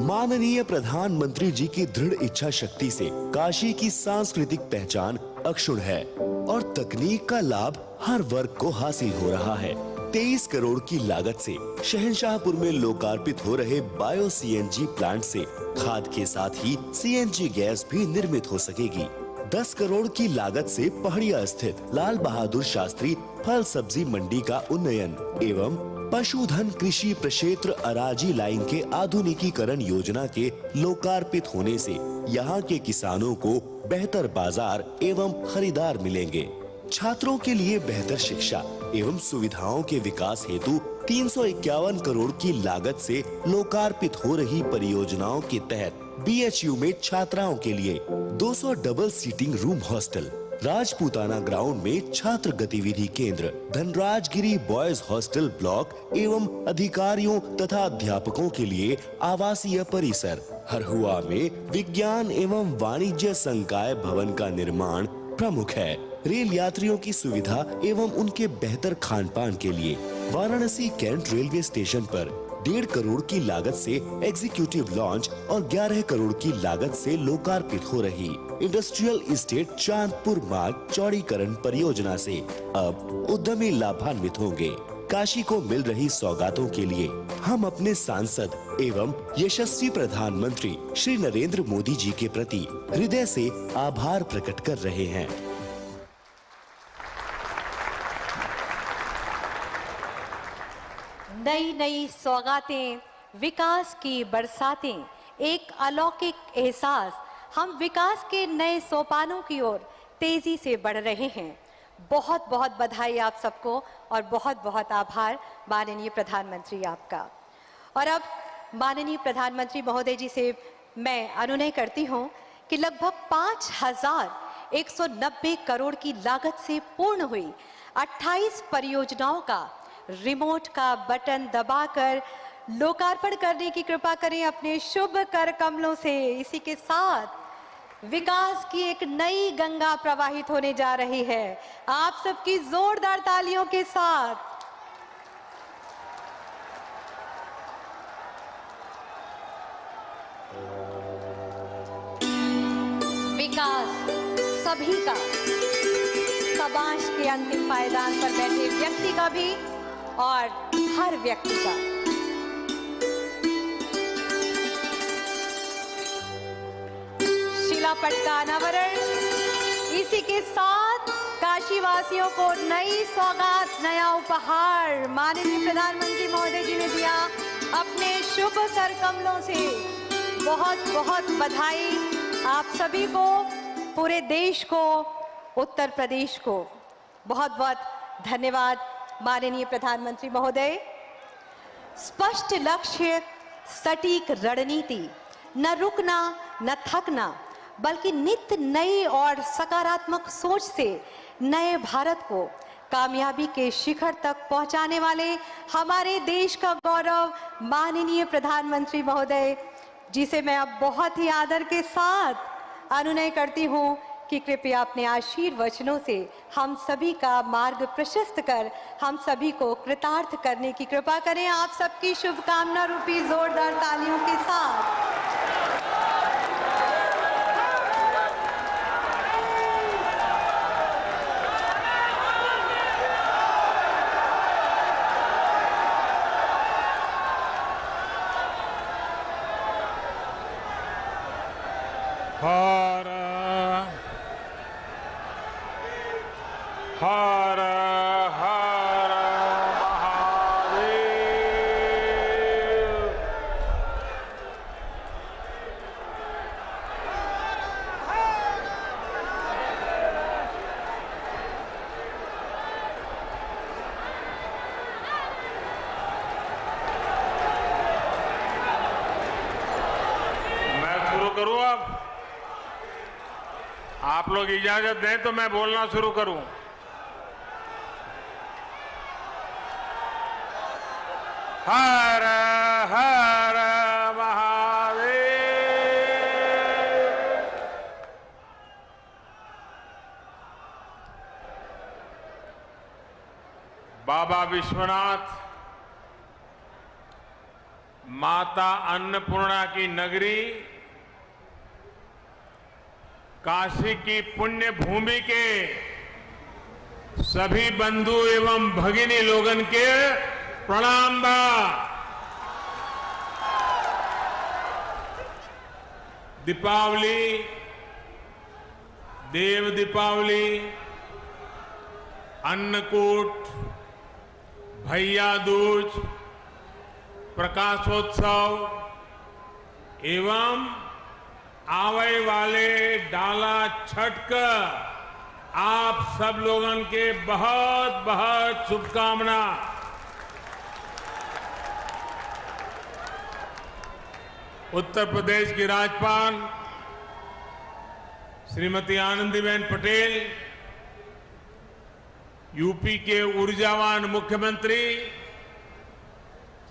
माननीय प्रधानमंत्री जी की दृढ़ इच्छा शक्ति से काशी की सांस्कृतिक पहचान अक्षुण्ण है और तकनीक का लाभ हर वर्ग को हासिल हो रहा है। 23 करोड़ की लागत से शहंशाहपुर में लोकार्पित हो रहे बायो CNG प्लांट से खाद के साथ ही CNG गैस भी निर्मित हो सकेगी। 10 करोड़ की लागत से पहाड़िया स्थित लाल बहादुर शास्त्री फल सब्जी मंडी का उन्नयन एवं पशुधन कृषि प्रक्षेत्र अराजी लाइन के आधुनिकीकरण योजना के लोकार्पित होने से यहाँ के किसानों को बेहतर बाजार एवं खरीदार मिलेंगे। छात्रों के लिए बेहतर शिक्षा एवं सुविधाओं के विकास हेतु 351 करोड़ की लागत से लोकार्पित हो रही परियोजनाओं के तहत BHU में छात्राओं के लिए 200 double seating room hostel, Rajputana ground में छात्र गतिविधि केंद्र, धनराजगिरी बॉयज हॉस्टल ब्लॉक एवं अधिकारियों तथा अध्यापकों के लिए आवासीय परिसर, हरहुआ में विज्ञान एवं वाणिज्य संकाय भवन का निर्माण प्रमुख है। रेल यात्रियों की सुविधा एवं उनके बेहतर खान पान के लिए वाराणसी कैंट रेलवे स्टेशन पर 1.5 करोड़ की लागत से एग्जीक्यूटिव लॉन्च और 11 करोड़ की लागत से लोकार्पित हो रही इंडस्ट्रियल एस्टेट चांदपुर मार्ग चौड़ीकरण परियोजना से अब उद्यमी लाभान्वित होंगे। काशी को मिल रही सौगातों के लिए हम अपने सांसद एवं यशस्वी प्रधानमंत्री श्री नरेंद्र मोदी जी के प्रति हृदय से आभार प्रकट कर रहे हैं। नई नई सौगातें विकास की बरसातें, एक अलौकिक एहसास, हम विकास के नए सोपानों की ओर तेजी से बढ़ रहे हैं। बहुत बहुत बधाई आप सबको और बहुत बहुत आभार माननीय प्रधानमंत्री आपका। और अब माननीय प्रधानमंत्री महोदय जी से मैं अनुनय करती हूं कि लगभग 5,190 करोड़ की लागत से पूर्ण हुई 28 परियोजनाओं का रिमोट का बटन दबाकर लोकार्पण करने की कृपा करें अपने शुभ कर कमलों से। इसी के साथ विकास की एक नई गंगा प्रवाहित होने जा रही है, आप सबकी जोरदार तालियों के साथ। विकास सभी का, समाज के अंतिम पायदान पर बैठे व्यक्ति का भी और हर व्यक्ति का। शिलापट का अनावरण, इसी के साथ काशीवासियों को नई सौगात, नया उपहार माननीय प्रधानमंत्री महोदय जी ने दिया अपने शुभ कर कमलों से। बहुत बहुत बधाई आप सभी को, पूरे देश को, उत्तर प्रदेश को बहुत बहुत धन्यवाद माननीय प्रधानमंत्री महोदय। स्पष्ट लक्ष्य, सटीक रणनीति, न रुकना न थकना, बल्कि नित्य नई और सकारात्मक सोच से नए भारत को कामयाबी के शिखर तक पहुंचाने वाले हमारे देश का गौरव माननीय प्रधानमंत्री महोदय जी से मैं अब बहुत ही आदर के साथ अनुनय करती हूं कि कृपया अपने आशीर्वचनों से हम सभी का मार्ग प्रशस्त कर हम सभी को कृतार्थ करने की कृपा करें। आप सबकी शुभकामना रूपी जोरदार तालियों के साथ। हर हर हर महादेव। मैं शुरू करूं अब? आप लोग इजाजत दें तो मैं बोलना शुरू करूं। हर हर महादेव। बाबा विश्वनाथ, माता अन्नपूर्णा की नगरी, काशी की पुण्य भूमि के सभी बंधु एवं भगिनी लोगन के प्रणाम बा। दीपावली, देव दीपावली, अन्नकूट, भैया दूज, प्रकाशोत्सव एवं आवे वाले डाला छठ का आप सब लोगन के बहुत बहुत शुभकामना। उत्तर प्रदेश की राज्यपाल श्रीमती आनंदीबेन पटेल, यूपी के ऊर्जावान मुख्यमंत्री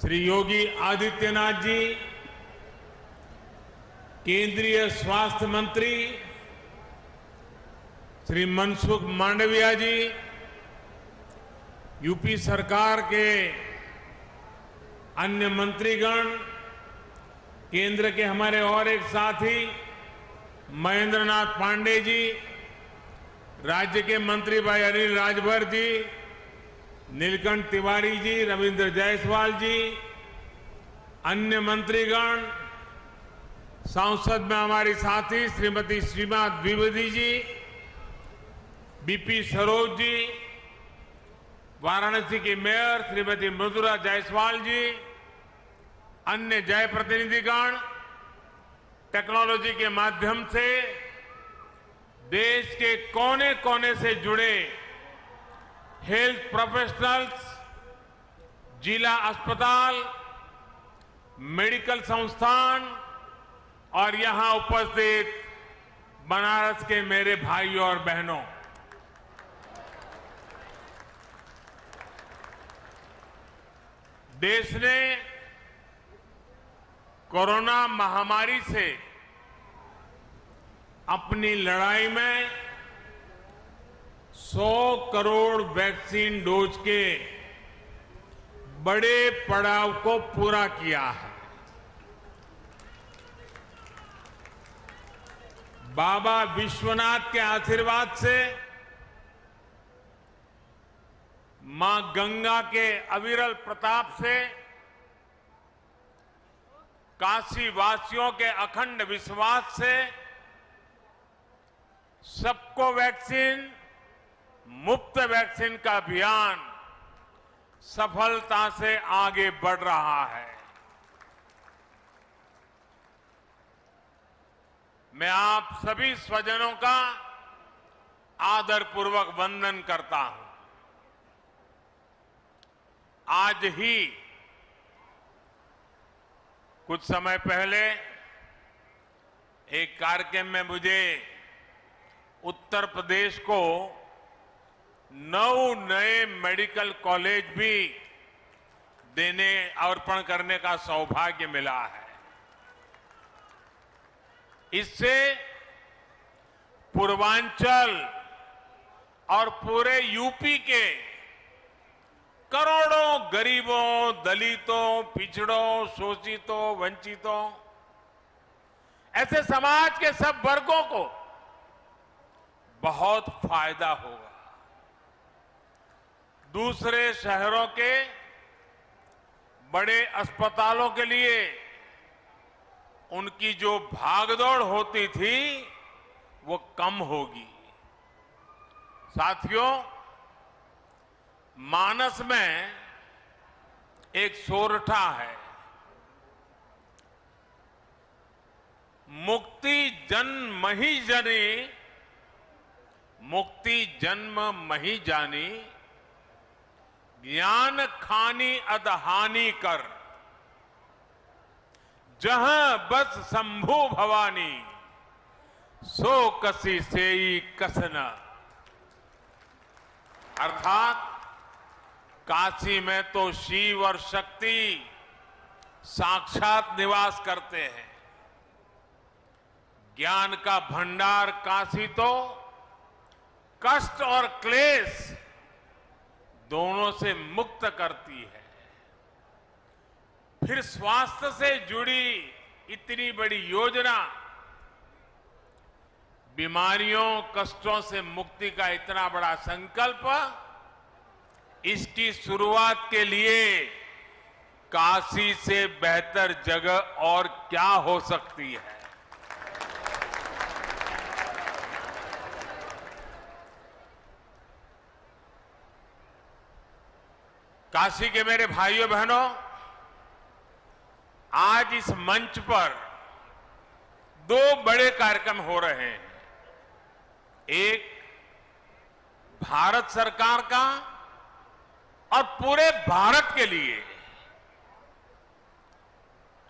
श्री योगी आदित्यनाथ जी, केंद्रीय स्वास्थ्य मंत्री श्री मनसुख मांडविया जी, यूपी सरकार के अन्य मंत्रीगण, केंद्र के हमारे और एक साथी महेंद्रनाथ पांडे जी, राज्य के मंत्री भाई अनिल राजभर जी, नीलकंठ तिवारी जी, रविंद्र जायसवाल जी, अन्य मंत्रीगण, संसद में हमारी साथी श्रीमती सीमा द्विवेदी जी, बीपी सरोज जी, वाराणसी की मेयर श्रीमती मृदुला जायसवाल जी, अन्य जय प्रतिनिधिगण टेक्नोलॉजी के माध्यम से देश के कोने कोने से जुड़े हेल्थ प्रोफेशनल्स, जिला अस्पताल, मेडिकल संस्थान और यहां उपस्थित बनारस के मेरे भाइयों और बहनों, देश ने कोरोना महामारी से अपनी लड़ाई में 100 करोड़ वैक्सीन डोज के बड़े पड़ाव को पूरा किया है। बाबा विश्वनाथ के आशीर्वाद से, मां गंगा के अविरल प्रताप से, काशी वासियों के अखंड विश्वास से सबको वैक्सीन, मुफ्त वैक्सीन का अभियान सफलता से आगे बढ़ रहा है। मैं आप सभी स्वजनों का आदरपूर्वक वंदन करता हूं। आज ही कुछ समय पहले एक कार्यक्रम में मुझे उत्तर प्रदेश को 9 नए मेडिकल कॉलेज भी देने, अर्पण करने का सौभाग्य मिला है। इससे पूर्वांचल और पूरे यूपी के करोड़ों गरीबों, दलितों, पिछड़ों, शोषितों, वंचितों, ऐसे समाज के सब वर्गों को बहुत फायदा होगा। दूसरे शहरों के बड़े अस्पतालों के लिए उनकी जो भागदौड़ होती थी वो कम होगी। साथियों, मानस में एक सोरठा है, मुक्ति जन्म ही जनी, मुक्ति जन्म मही जानी, ज्ञान खानी अदहानी कर, जहां बस शंभु भवानी, सो कसी सेई कसना। अर्थात काशी में तो शिव और शक्ति साक्षात निवास करते हैं। ज्ञान का भंडार काशी तो कष्ट और क्लेश दोनों से मुक्त करती है। फिर स्वास्थ्य से जुड़ी इतनी बड़ी योजना, बीमारियों, कष्टों से मुक्ति का इतना बड़ा संकल्प, इसकी शुरुआत के लिए काशी से बेहतर जगह और क्या हो सकती है। काशी के मेरे भाइयों बहनों, आज इस मंच पर 2 बड़े कार्यक्रम हो रहे हैं। एक भारत सरकार का और पूरे भारत के लिए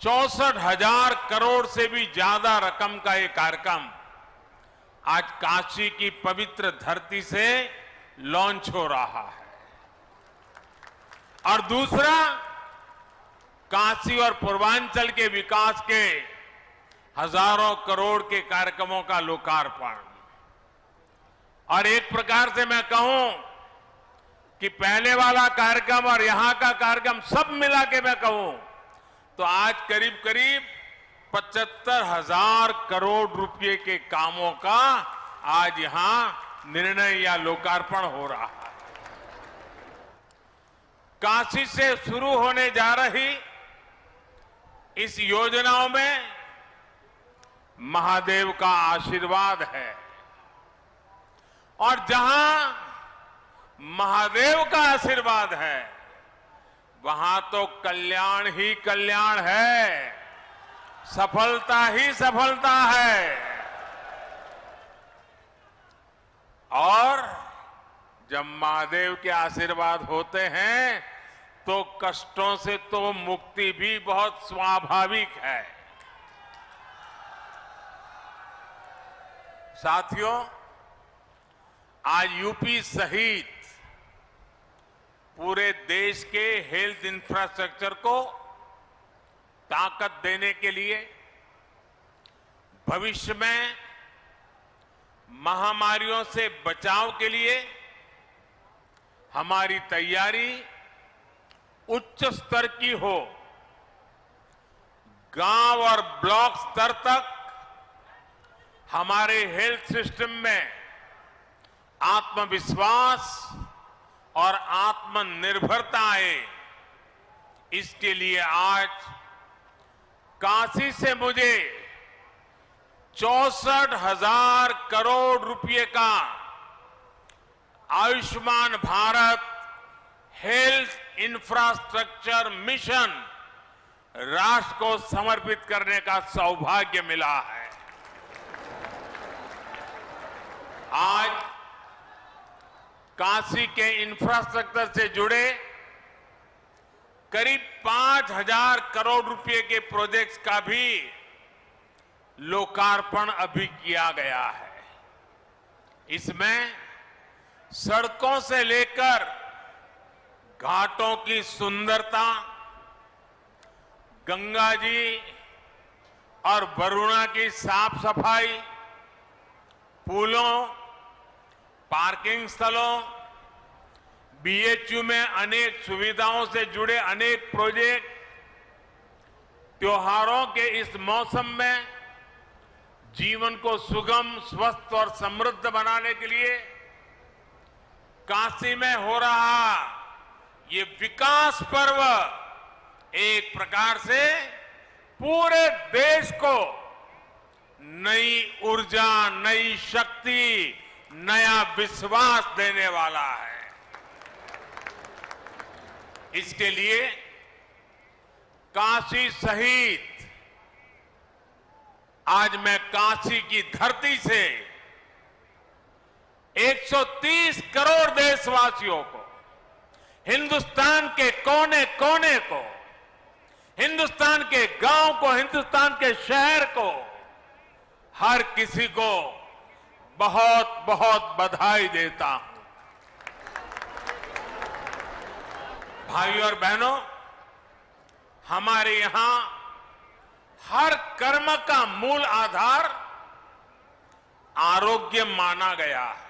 64,000 करोड़ से भी ज्यादा रकम का ये कार्यक्रम आज काशी की पवित्र धरती से लॉन्च हो रहा है। और दूसरा, काशी और पूर्वांचल के विकास के हजारों करोड़ के कार्यक्रमों का लोकार्पण। और एक प्रकार से मैं कहूं कि पहले वाला कार्यक्रम और यहां का कार्यक्रम सब मिला के मैं कहूं तो आज करीब करीब 75,000 करोड़ रुपए के कामों का आज यहां निर्णय या लोकार्पण हो रहा है। काशी से शुरू होने जा रही इस योजनाओं में महादेव का आशीर्वाद है, और जहां महादेव का आशीर्वाद है वहां तो कल्याण ही कल्याण है, सफलता ही सफलता है। और जब महादेव के आशीर्वाद होते हैं तो कष्टों से तो मुक्ति भी बहुत स्वाभाविक है। साथियों, आज यूपी सहित पूरे देश के हेल्थ इंफ्रास्ट्रक्चर को ताकत देने के लिए भविष्य में महामारियों से बचाव के लिए हमारी तैयारी उच्च स्तर की हो। गांव और ब्लॉक स्तर तक हमारे हेल्थ सिस्टम में आत्मविश्वास और आत्मनिर्भरता आए, इसके लिए आज काशी से मुझे 64,000 करोड़ रुपए का Ayushman Bharat health infrastructure mission राष्ट्र को समर्पित करने का सौभाग्य मिला है। आज काशी के इंफ्रास्ट्रक्चर से जुड़े करीब 5,000 करोड़ रुपए के प्रोजेक्ट्स का भी लोकार्पण अभी किया गया है। इसमें सड़कों से लेकर घाटों की सुंदरता, गंगा जी और वरुणा की साफ सफाई, पुलों, पार्किंग स्थलों, बीएचयू में अनेक सुविधाओं से जुड़े अनेक प्रोजेक्ट, त्योहारों के इस मौसम में जीवन को सुगम, स्वस्थ और समृद्ध बनाने के लिए काशी में हो रहा ये विकास पर्व एक प्रकार से पूरे देश को नई ऊर्जा, नई शक्ति, नया विश्वास देने वाला है। इसके लिए काशी सहित आज मैं काशी की धरती से 130 करोड़ देशवासियों को, हिंदुस्तान के कोने कोने को, हिंदुस्तान के गांव को, हिंदुस्तान के शहर को, हर किसी को बहुत बहुत बधाई देता हूं। भाइयों और बहनों, हमारे यहां हर कर्म का मूल आधार आरोग्य माना गया है।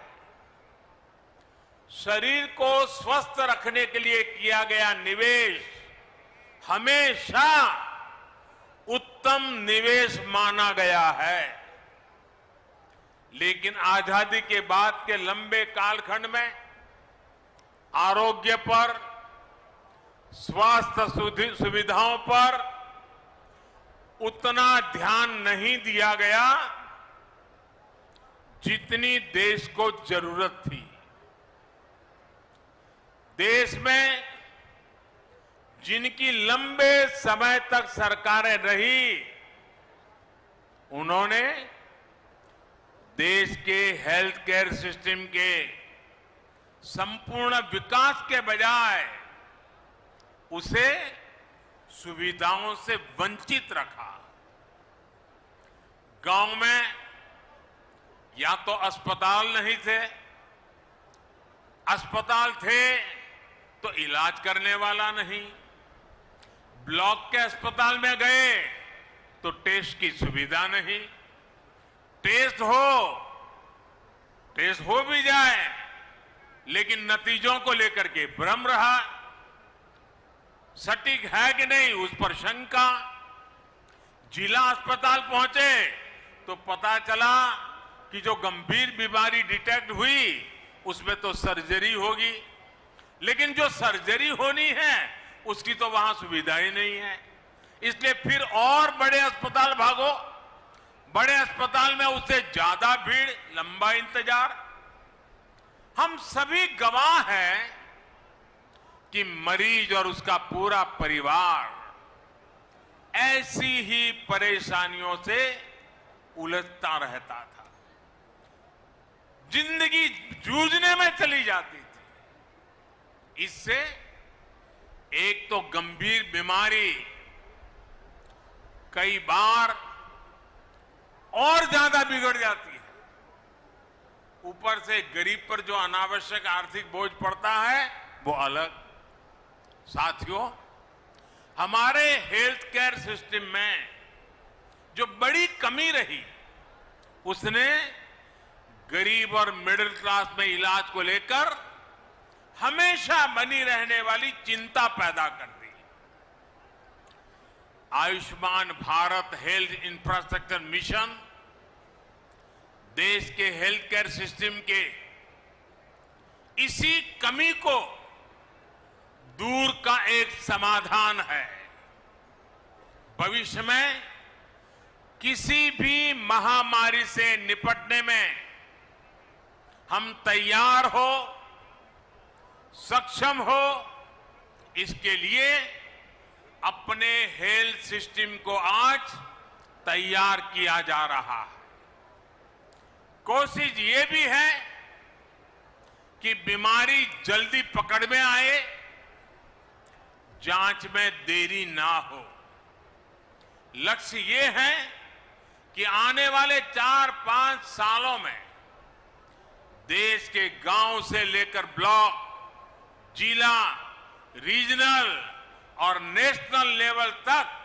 शरीर को स्वस्थ रखने के लिए किया गया निवेश हमेशा उत्तम निवेश माना गया है। लेकिन आजादी के बाद के लंबे कालखंड में आरोग्य पर, स्वास्थ्य सुविधाओं पर उतना ध्यान नहीं दिया गया जितनी देश को जरूरत थी। देश में जिनकी लंबे समय तक सरकारें रही, उन्होंने देश के हेल्थ केयर सिस्टम के संपूर्ण विकास के बजाय उसे सुविधाओं से वंचित रखा। गांव में या तो अस्पताल नहीं थे, अस्पताल थे तो इलाज करने वाला नहीं, ब्लॉक के अस्पताल में गए तो टेस्ट की सुविधा नहीं, टेस्ट हो भी जाए लेकिन नतीजों को लेकर के भ्रम रहा, सटीक है कि नहीं उस पर शंका। जिला अस्पताल पहुंचे तो पता चला कि जो गंभीर बीमारी डिटेक्ट हुई उसमें तो सर्जरी होगी, लेकिन जो सर्जरी होनी है उसकी तो वहां सुविधा ही नहीं है। इसलिए फिर और बड़े अस्पताल भागो, बड़े अस्पताल में उससे ज्यादा भीड़, लंबा इंतजार। हम सभी गवाह हैं कि मरीज और उसका पूरा परिवार ऐसी ही परेशानियों से उलझता रहता था, जिंदगी जूझने में चली जाती थी। इससे एक तो गंभीर बीमारी कई बार और ज्यादा बिगड़ जाती है, ऊपर से गरीब पर जो अनावश्यक आर्थिक बोझ पड़ता है वो अलग। साथियों, हमारे हेल्थ केयर सिस्टम में जो बड़ी कमी रही, उसने गरीब और मिडिल क्लास में इलाज को लेकर हमेशा बनी रहने वाली चिंता पैदा कर दी। Ayushman Bharat health infrastructure mission देश के हेल्थ केयर सिस्टम के इसी कमी को दूर का एक समाधान है। भविष्य में किसी भी महामारी से निपटने में हम तैयार हो, सक्षम हो, इसके लिए अपने हेल्थ सिस्टम को आज तैयार किया जा रहा है। कोशिश ये भी है कि बीमारी जल्दी पकड़ में आए, जांच में देरी ना हो। लक्ष्य ये है कि आने वाले 4-5 सालों में देश के गांव से लेकर ब्लॉक, जिला, रीजनल और नेशनल लेवल तक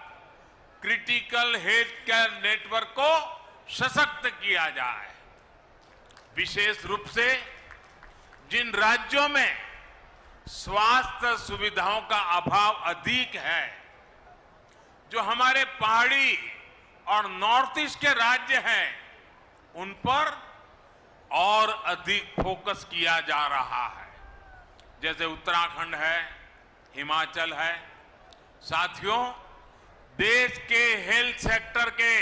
क्रिटिकल हेल्थ केयर नेटवर्क को सशक्त किया जाए। विशेष रूप से जिन राज्यों में स्वास्थ्य सुविधाओं का अभाव अधिक है, जो हमारे पहाड़ी और नॉर्थ ईस्ट के राज्य हैं, उन पर और अधिक फोकस किया जा रहा है, जैसे उत्तराखंड है, हिमाचल है। साथियों, देश के हेल्थ सेक्टर के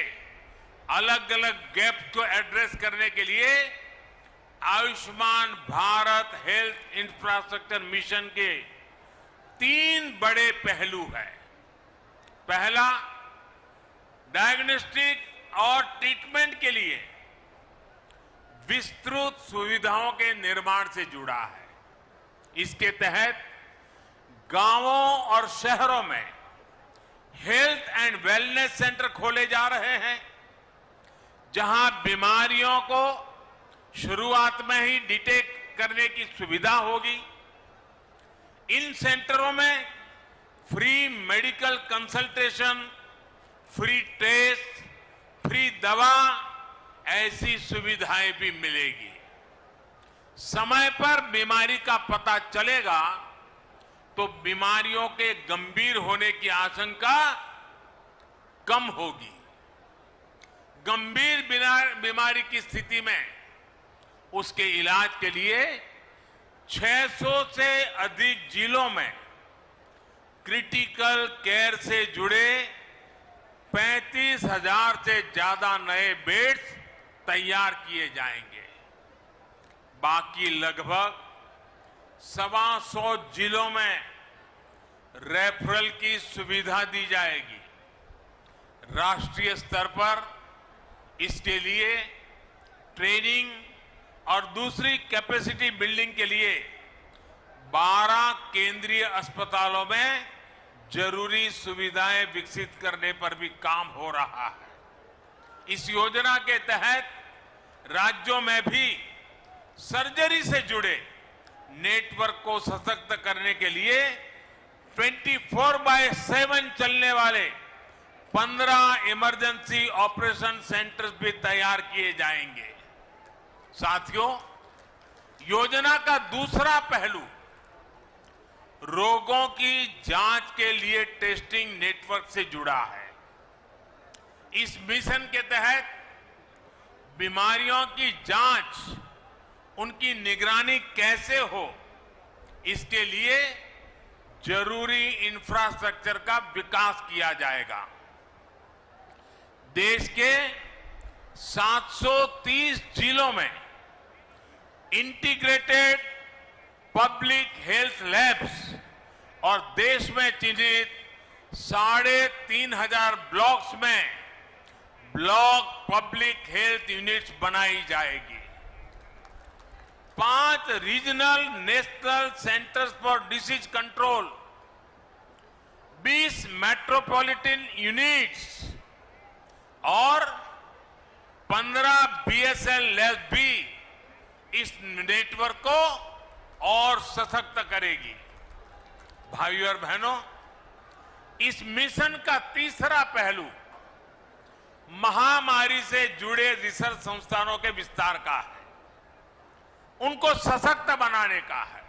अलग अलग गैप को एड्रेस करने के लिए Ayushman Bharat health infrastructure mission के 3 बड़े पहलू हैं। पहला, डायग्नोस्टिक और ट्रीटमेंट के लिए विस्तृत सुविधाओं के निर्माण से जुड़ा है। इसके तहत गांवों और शहरों में हेल्थ एंड वेलनेस सेंटर खोले जा रहे हैं, जहां बीमारियों को शुरुआत में ही डिटेक्ट करने की सुविधा होगी। इन सेंटरों में free medical consultation, free test, free दवा, ऐसी सुविधाएं भी मिलेगी। समय पर बीमारी का पता चलेगा तो बीमारियों के गंभीर होने की आशंका कम होगी। गंभीर बीमारी की स्थिति में उसके इलाज के लिए 600 से अधिक जिलों में क्रिटिकल केयर से जुड़े 35,000 से ज्यादा नए बेड्स तैयार किए जाएंगे। बाकी लगभग 125 जिलों में रेफरल की सुविधा दी जाएगी। राष्ट्रीय स्तर पर इसके लिए ट्रेनिंग और दूसरी कैपेसिटी बिल्डिंग के लिए 12 केंद्रीय अस्पतालों में जरूरी सुविधाएं विकसित करने पर भी काम हो रहा है। इस योजना के तहत राज्यों में भी सर्जरी से जुड़े नेटवर्क को सशक्त करने के लिए 24/7 चलने वाले 15 इमरजेंसी ऑपरेशन सेंटर्स भी तैयार किए जाएंगे। साथियों, योजना का दूसरा पहलू रोगों की जांच के लिए टेस्टिंग नेटवर्क से जुड़ा है। इस मिशन के तहत बीमारियों की जांच, उनकी निगरानी कैसे हो, इसके लिए जरूरी इंफ्रास्ट्रक्चर का विकास किया जाएगा। देश के 730 जिलों में इंटीग्रेटेड पब्लिक हेल्थ लैब्स और देश में चिन्हित 3,500 ब्लॉक्स में ब्लॉक पब्लिक हेल्थ यूनिट्स बनाई जाएगी। 5 regional national centres for disease control, 20 metropolitan units और 15 बीएसएल लैब्स भी इस नेटवर्क को और सशक्त करेगी। भाइयों और बहनों, इस मिशन का तीसरा पहलू महामारी से जुड़े रिसर्च संस्थानों के विस्तार का है, उनको सशक्त बनाने का है।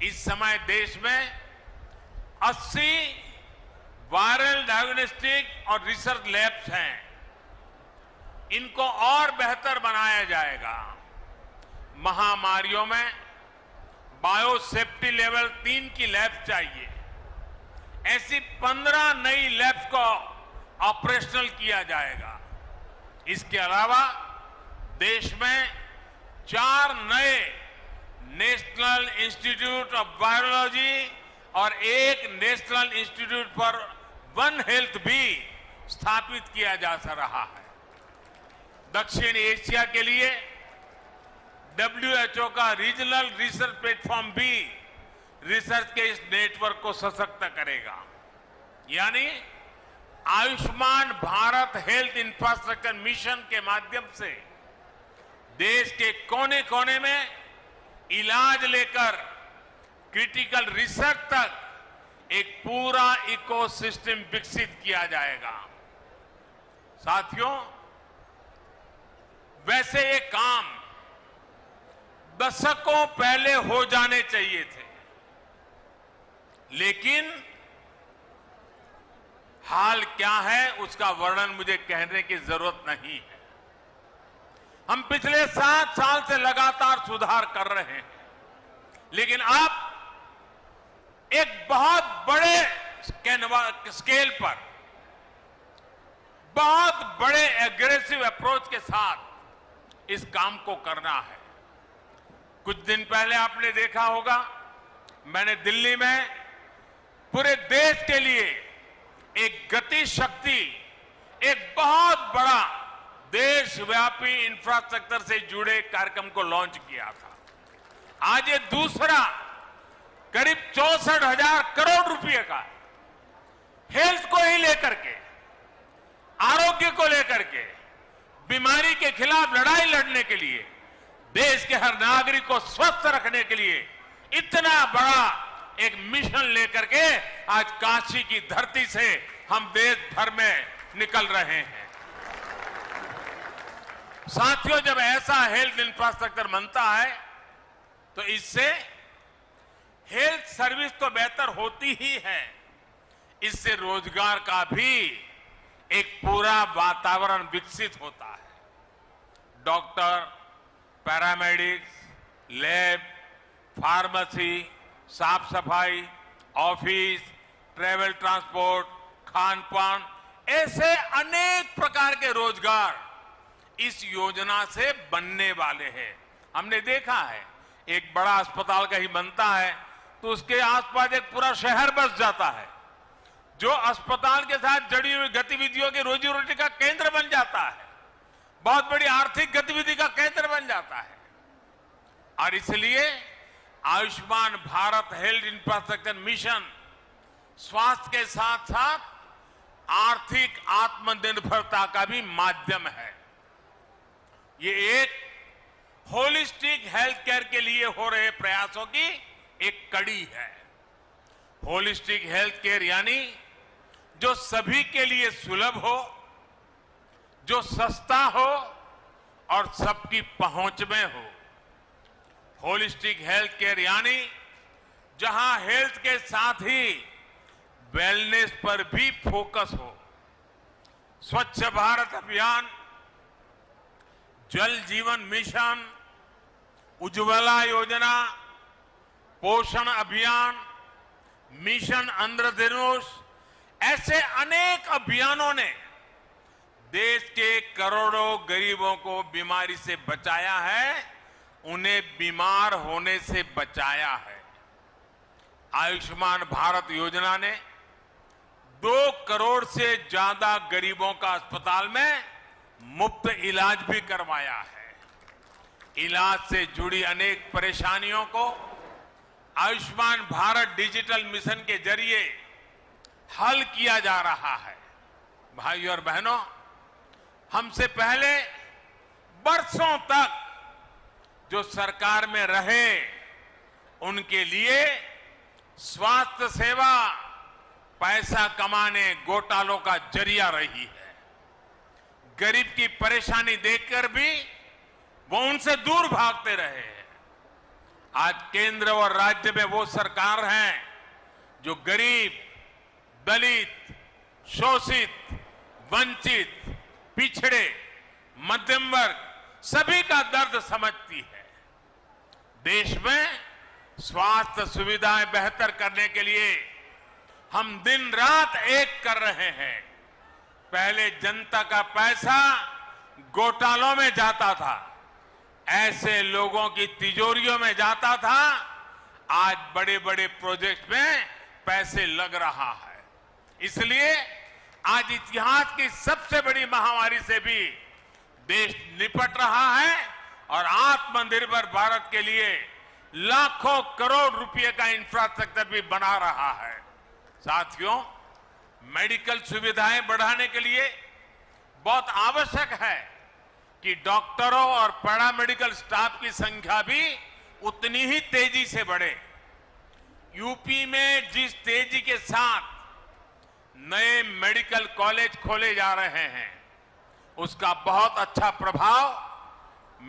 इस समय देश में 80 वायरल डायग्नोस्टिक और रिसर्च लैब्स हैं। इनको और बेहतर बनाया जाएगा। महामारियों में बायो सेफ्टी लेवल 3 की लैब चाहिए। ऐसी 15 नई लैब्स को ऑपरेशनल किया जाएगा। इसके अलावा देश में 4 नए नेशनल इंस्टीट्यूट ऑफ वायरोलॉजी और 1 national institute for one health भी स्थापित किया जा रहा है। दक्षिण एशिया के लिए WHO का रीजनल रिसर्च प्लेटफॉर्म भी रिसर्च के इस नेटवर्क को सशक्त करेगा। यानी Ayushman Bharat health infrastructure mission के माध्यम से देश के कोने कोने में इलाज लेकर क्रिटिकल रिसर्च तक एक पूरा इकोसिस्टम विकसित किया जाएगा। साथियों, वैसे ये काम दशकों पहले हो जाने चाहिए थे, लेकिन हाल क्या है उसका वर्णन मुझे कहने की जरूरत नहीं है। हम पिछले 7 साल से लगातार सुधार कर रहे हैं, लेकिन अब एक बहुत बड़े स्केल पर, बहुत बड़े एग्रेसिव अप्रोच के साथ इस काम को करना है। कुछ दिन पहले आपने देखा होगा, मैंने दिल्ली में पूरे देश के लिए एक गति शक्ति, एक बहुत बड़ा देशव्यापी इंफ्रास्ट्रक्चर से जुड़े कार्यक्रम को लॉन्च किया था। आज ये दूसरा करीब 64,000 करोड़ रुपए का हेल्थ को ही लेकर के, आरोग्य को लेकर के, बीमारी के खिलाफ लड़ाई लड़ने के लिए, देश के हर नागरिक को स्वस्थ रखने के लिए इतना बड़ा एक मिशन लेकर के आज काशी की धरती से हम देश भर में निकल रहे हैं। साथियों, जब ऐसा हेल्थ इंफ्रास्ट्रक्चर बनता है तो इससे हेल्थ सर्विस तो बेहतर होती ही है, इससे रोजगार का भी एक पूरा वातावरण विकसित होता है। डॉक्टर, पैरामेडिक्स, लैब, फार्मेसी, साफ सफाई, ऑफिस, ट्रेवल ट्रांसपोर्ट, खान पान, ऐसे अनेक प्रकार के रोजगार इस योजना से बनने वाले हैं। हमने देखा है, एक बड़ा अस्पताल कहीं बनता है तो उसके आसपास एक पूरा शहर बस जाता है, जो अस्पताल के साथ जुड़ी हुई गतिविधियों की रोजी रोटी का केंद्र बन जाता है, बहुत बड़ी आर्थिक गतिविधि का केंद्र बन जाता है। और इसलिए Ayushman Bharat health infrastructure mission स्वास्थ्य के साथ साथ आर्थिक आत्मनिर्भरता का भी माध्यम है। ये एक होलिस्टिक हेल्थ केयर के लिए हो रहे प्रयासों की एक कड़ी है। होलिस्टिक हेल्थ केयर यानी जो सभी के लिए सुलभ हो, जो सस्ता हो और सबकी पहुंच में हो। होलिस्टिक हेल्थ केयर यानी जहां हेल्थ के साथ ही वेलनेस पर भी फोकस हो। स्वच्छ भारत अभियान, जल जीवन मिशन, उज्ज्वला योजना, पोषण अभियान, मिशन इंद्रधनुष, ऐसे अनेक अभियानों ने देश के करोड़ों गरीबों को बीमारी से बचाया है, उन्हें बीमार होने से बचाया है। आयुष्मान भारत योजना ने 2 करोड़ से ज्यादा गरीबों का अस्पताल में मुफ्त इलाज भी करवाया है। इलाज से जुड़ी अनेक परेशानियों को आयुष्मान भारत डिजिटल मिशन के जरिए हल किया जा रहा है। भाइयों और बहनों, हमसे पहले बरसों तक जो सरकार में रहे उनके लिए स्वास्थ्य सेवा पैसा कमाने घोटालों का जरिया रही है। गरीब की परेशानी देखकर भी वो उनसे दूर भागते रहे हैं। आज केंद्र और राज्य में वो सरकार है जो गरीब, दलित, शोषित, वंचित, पिछड़े, मध्यम वर्ग सभी का दर्द समझती है। देश में स्वास्थ्य सुविधाएं बेहतर करने के लिए हम दिन रात एक कर रहे हैं। पहले जनता का पैसा घोटालों में जाता था, ऐसे लोगों की तिजोरियों में जाता था। आज बड़े बड़े प्रोजेक्ट में पैसे लग रहा है। इसलिए आज इतिहास की सबसे बड़ी महामारी से भी देश निपट रहा है और आत्मनिर्भर भारत के लिए लाखों करोड़ रुपए का इंफ्रास्ट्रक्चर भी बना रहा है। साथियों, मेडिकल सुविधाएं बढ़ाने के लिए बहुत आवश्यक है कि डॉक्टरों और पैरामेडिकल स्टाफ की संख्या भी उतनी ही तेजी से बढ़े। यूपी में जिस तेजी के साथ नए मेडिकल कॉलेज खोले जा रहे हैं, उसका बहुत अच्छा प्रभाव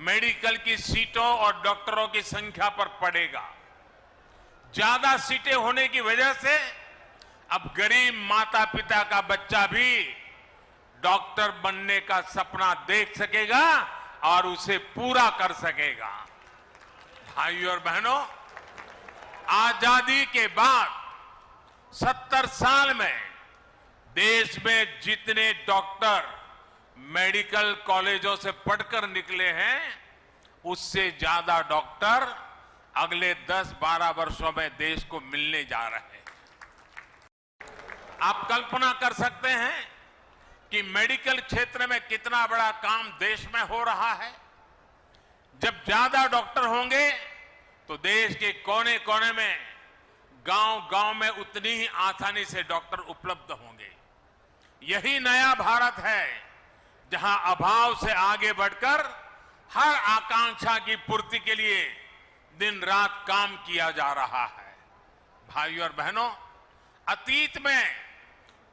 मेडिकल की सीटों और डॉक्टरों की संख्या पर पड़ेगा। ज्यादा सीटें होने की वजह से अब गरीब माता पिता का बच्चा भी डॉक्टर बनने का सपना देख सकेगा और उसे पूरा कर सकेगा। भाइयों और बहनों, आजादी के बाद 70 साल में देश में जितने डॉक्टर मेडिकल कॉलेजों से पढ़कर निकले हैं, उससे ज्यादा डॉक्टर अगले 10-12 वर्षों में देश को मिलने जा रहे हैं। आप कल्पना कर सकते हैं कि मेडिकल क्षेत्र में कितना बड़ा काम देश में हो रहा है। जब ज्यादा डॉक्टर होंगे तो देश के कोने कोने में, गांव-गांव में उतनी ही आसानी से डॉक्टर उपलब्ध होंगे। यही नया भारत है जहां अभाव से आगे बढ़कर हर आकांक्षा की पूर्ति के लिए दिन रात काम किया जा रहा है। भाइयों और बहनों, अतीत में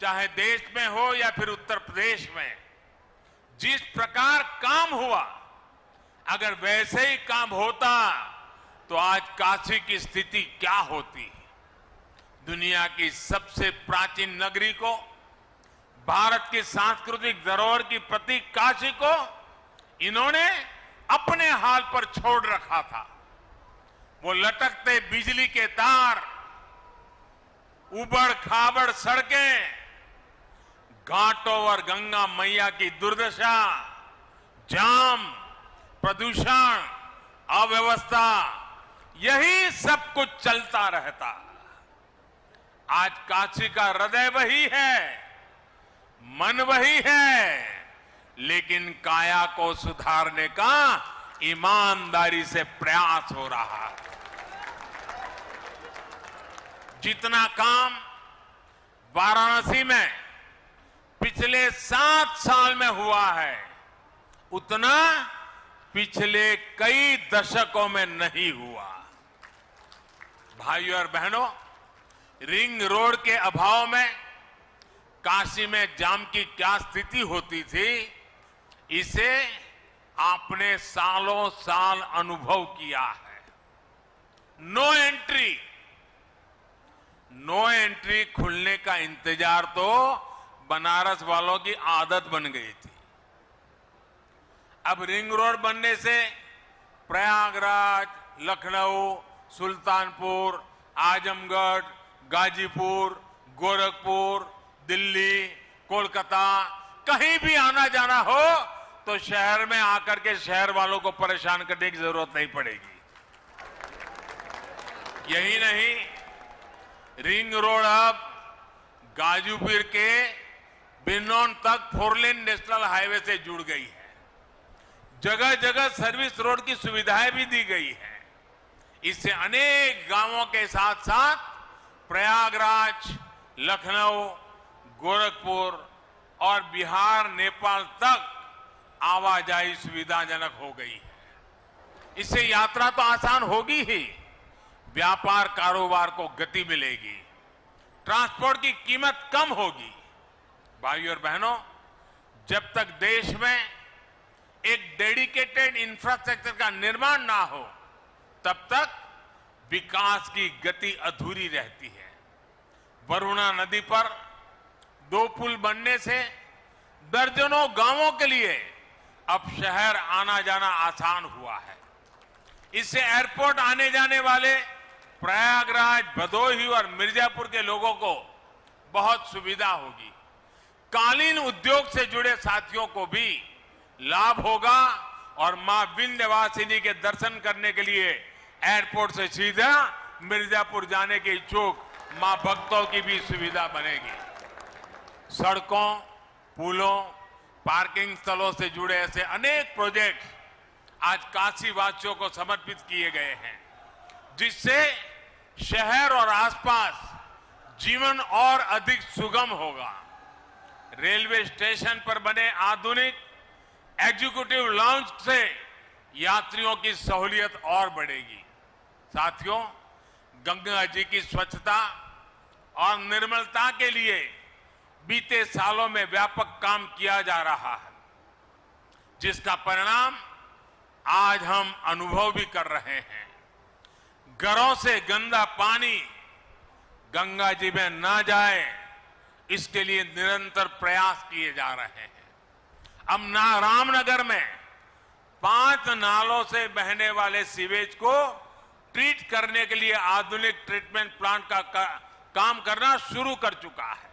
चाहे देश में हो या फिर उत्तर प्रदेश में जिस प्रकार काम हुआ, अगर वैसे ही काम होता तो आज काशी की स्थिति क्या होती। दुनिया की सबसे प्राचीन नगरी को, भारत की सांस्कृतिक धरोहर की प्रतीक काशी को इन्होंने अपने हाल पर छोड़ रखा था। वो लटकते बिजली के तार, उबड़ खाबड़ सड़कें, घाटों और गंगा मैया की दुर्दशा, जाम, प्रदूषण, अव्यवस्था, यही सब कुछ चलता रहता। आज काशी का हृदय वही है, मन वही है, लेकिन काया को सुधारने का ईमानदारी से प्रयास हो रहा है। जितना काम वाराणसी में पिछले 7 साल में हुआ है, उतना पिछले कई दशकों में नहीं हुआ। भाइयों और बहनों, रिंग रोड के अभाव में काशी में जाम की क्या स्थिति होती थी, इसे आपने सालों साल अनुभव किया है। नो एंट्री खुलने का इंतजार तो बनारस वालों की आदत बन गई थी। अब रिंग रोड बनने से प्रयागराज, लखनऊ, सुल्तानपुर, आजमगढ़, गाजीपुर, गोरखपुर, दिल्ली, कोलकाता, कहीं भी आना जाना हो तो शहर में आकर के शहर वालों को परेशान करने की जरूरत नहीं पड़ेगी। यही नहीं, रिंग रोड अब गाजीपुर के बिनौन तक 4 लेन नेशनल हाईवे से जुड़ गई है। जगह जगह सर्विस रोड की सुविधाएं भी दी गई है। इससे अनेक गांवों के साथ साथ प्रयागराज, लखनऊ, गोरखपुर और बिहार, नेपाल तक आवाजाही सुविधाजनक हो गई है। इससे यात्रा तो आसान होगी ही, व्यापार कारोबार को गति मिलेगी, ट्रांसपोर्ट की कीमत कम होगी। भाइयों और बहनों, जब तक देश में एक डेडिकेटेड इंफ्रास्ट्रक्चर का निर्माण ना हो, तब तक विकास की गति अधूरी रहती है। वरुणा नदी पर 2 पुल बनने से दर्जनों गांवों के लिए अब शहर आना जाना आसान हुआ है। इससे एयरपोर्ट आने जाने वाले प्रयागराज, भदोही और मिर्जापुर के लोगों को बहुत सुविधा होगी। कालीन उद्योग से जुड़े साथियों को भी लाभ होगा और मां विंध्यवासिनी के दर्शन करने के लिए एयरपोर्ट से सीधा मिर्जापुर जाने के इच्छुक मां भक्तों की भी सुविधा बनेगी। सड़कों, पुलों, पार्किंग स्थलों से जुड़े ऐसे अनेक प्रोजेक्ट आज काशी वासियों को समर्पित किए गए हैं, जिससे शहर और आसपास जीवन और अधिक सुगम होगा। रेलवे स्टेशन पर बने आधुनिक एग्जीक्यूटिव लॉन्च से यात्रियों की सहूलियत और बढ़ेगी। साथियों, गंगा जी की स्वच्छता और निर्मलता के लिए बीते सालों में व्यापक काम किया जा रहा है, जिसका परिणाम आज हम अनुभव भी कर रहे हैं। घरों से गंदा पानी गंगा जी में ना जाए, इसके लिए निरंतर प्रयास किए जा रहे हैं। अब रामनगर में 5 नालों से बहने वाले सीवेज को ट्रीट करने के लिए आधुनिक ट्रीटमेंट प्लांट का काम करना शुरू कर चुका है।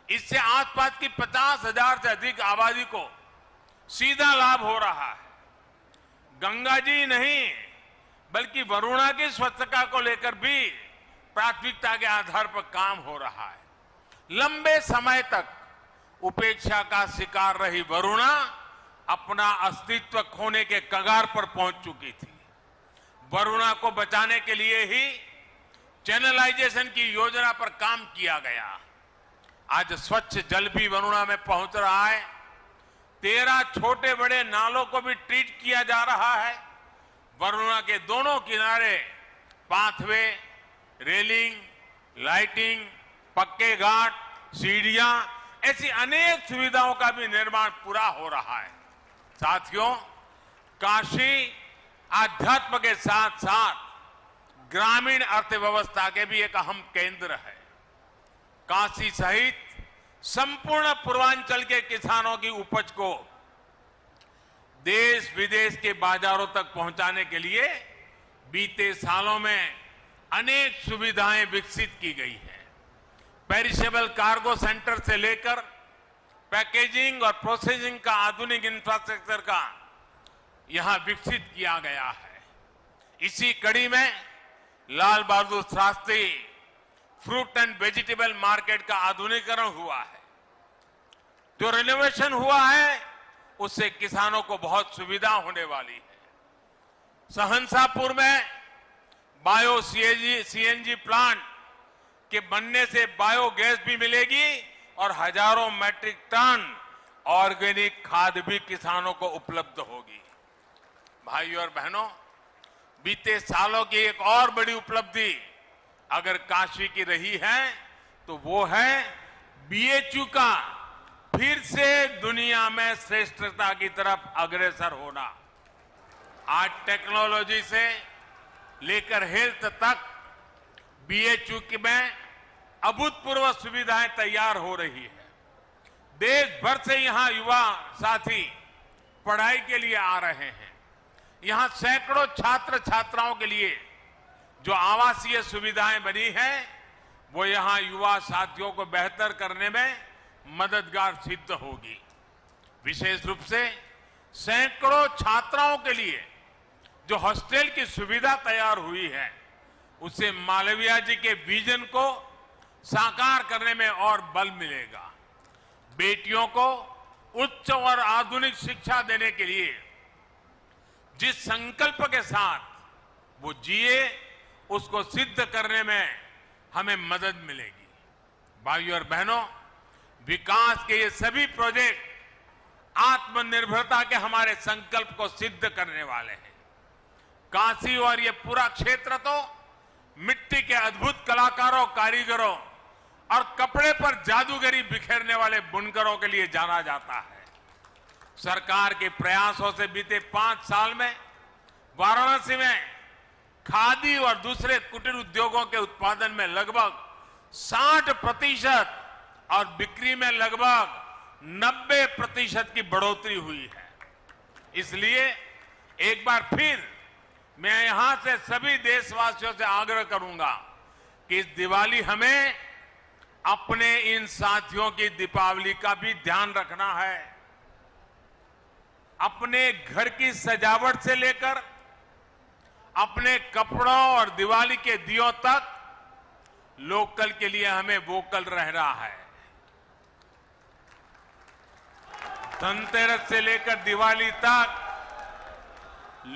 इससे आसपास की 50,000 से अधिक आबादी को सीधा लाभ हो रहा है। गंगा जी नहीं, बल्कि वरुणा की स्वच्छता को लेकर भी प्राथमिकता के आधार पर काम हो रहा है। लंबे समय तक उपेक्षा का शिकार रही वरुणा अपना अस्तित्व खोने के कगार पर पहुंच चुकी थी। वरुणा को बचाने के लिए ही चैनलाइजेशन की योजना पर काम किया गया। आज स्वच्छ जल भी वरुणा में पहुंच रहा है। 13 छोटे बड़े नालों को भी ट्रीट किया जा रहा है। वरुणा के दोनों किनारे पाथवे, रेलिंग, लाइटिंग, पक्के घाट, सीढ़ियां, ऐसी अनेक सुविधाओं का भी निर्माण पूरा हो रहा है। साथियों, काशी आध्यात्म के साथ साथ ग्रामीण अर्थव्यवस्था के भी एक अहम केंद्र है। काशी सहित संपूर्ण पूर्वांचल के किसानों की उपज को देश विदेश के बाजारों तक पहुंचाने के लिए बीते सालों में अनेक सुविधाएं विकसित की गई हैं। पेरिशेबल कार्गो सेंटर से लेकर पैकेजिंग और प्रोसेसिंग का आधुनिक इंफ्रास्ट्रक्चर का यहां विकसित किया गया है। इसी कड़ी में Lal Bahadur Shastri fruit and vegetable market का आधुनिकीकरण हुआ है। जो रिनोवेशन हुआ है, उससे किसानों को बहुत सुविधा होने वाली है। सहनसापुर में बायो सीएनजी प्लांट के बनने से बायोगैस भी मिलेगी और हजारों मैट्रिक टन ऑर्गेनिक खाद भी किसानों को उपलब्ध होगी। भाइयों और बहनों, बीते सालों की एक और बड़ी उपलब्धि अगर काशी की रही है तो वो है बीएचयू का फिर से दुनिया में श्रेष्ठता की तरफ अग्रसर होना। आज टेक्नोलॉजी से लेकर हेल्थ तक बीएचयू में अभूतपूर्व सुविधाएं तैयार हो रही है। देश भर से यहां युवा साथी पढ़ाई के लिए आ रहे हैं। यहां सैकड़ों छात्र छात्राओं के लिए जो आवासीय सुविधाएं बनी हैं, वो यहां युवा साथियों को बेहतर करने में मददगार सिद्ध होगी। विशेष रूप से सैकड़ों छात्राओं के लिए जो हॉस्टल की सुविधा तैयार हुई है, उससे मालवीय जी के विजन को साकार करने में और बल मिलेगा। बेटियों को उच्च और आधुनिक शिक्षा देने के लिए जिस संकल्प के साथ वो जिए, उसको सिद्ध करने में हमें मदद मिलेगी। भाइयों और बहनों, विकास के ये सभी प्रोजेक्ट आत्मनिर्भरता के हमारे संकल्प को सिद्ध करने वाले हैं। काशी और ये पूरा क्षेत्र तो मिट्टी के अद्भुत कलाकारों, कारीगरों और कपड़े पर जादूगरी बिखेरने वाले बुनकरों के लिए जाना जाता है। सरकार के प्रयासों से बीते 5 साल में वाराणसी में खादी और दूसरे कुटीर उद्योगों के उत्पादन में लगभग 60% और बिक्री में लगभग 90% की बढ़ोतरी हुई है। इसलिए एक बार फिर मैं यहां से सभी देशवासियों से आग्रह करूंगा कि इस दिवाली हमें अपने इन साथियों की दीपावली का भी ध्यान रखना है। अपने घर की सजावट से लेकर अपने कपड़ों और दिवाली के दियों तक लोकल के लिए हमें वोकल रहना है। धनतेरस से लेकर दिवाली तक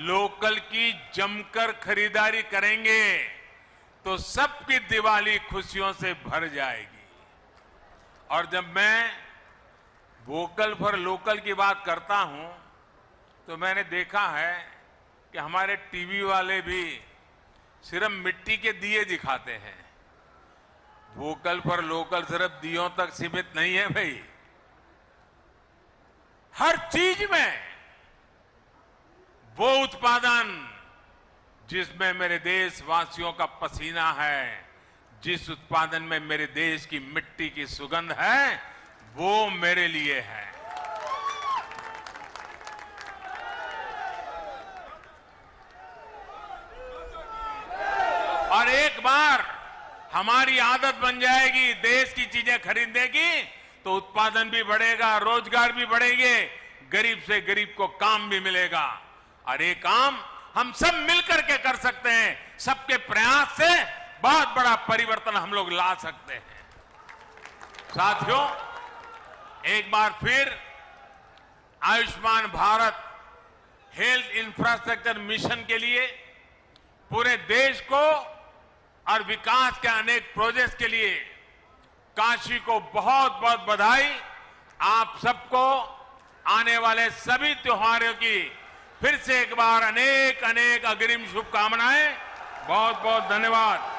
लोकल की जमकर खरीदारी करेंगे तो सबकी दिवाली खुशियों से भर जाएगी। और जब मैं वोकल फॉर लोकल की बात करता हूं तो मैंने देखा है कि हमारे टीवी वाले भी सिर्फ मिट्टी के दिए दिखाते हैं। वोकल फॉर लोकल सिर्फ दियों तक सीमित नहीं है भाई, हर चीज में वो उत्पादन जिसमें मेरे देशवासियों का पसीना है, जिस उत्पादन में मेरे देश की मिट्टी की सुगंध है, वो मेरे लिए है। और एक बार हमारी आदत बन जाएगी देश की चीजें खरीदने की तो उत्पादन भी बढ़ेगा, रोजगार भी बढ़ेंगे, गरीब से गरीब को काम भी मिलेगा। और ये काम हम सब मिलकर के कर सकते हैं। सबके प्रयास से बहुत बड़ा परिवर्तन हम लोग ला सकते हैं। साथियों, एक बार फिर Ayushman Bharat health infrastructure mission के लिए पूरे देश को और विकास के अनेक प्रोजेक्ट्स के लिए काशी को बहुत बहुत बधाई। आप सबको आने वाले सभी त्योहारों की फिर से एक बार अनेक अनेक अग्रिम शुभकामनाएं। बहुत बहुत धन्यवाद।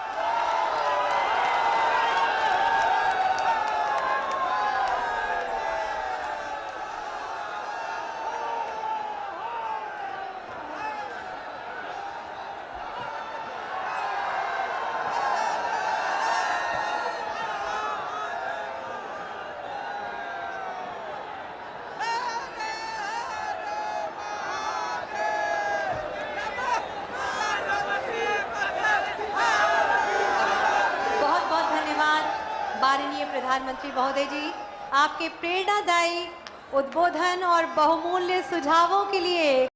माननीय प्रधानमंत्री महोदय जी, आपके प्रेरणादायी उद्बोधन और बहुमूल्य सुझावों के लिए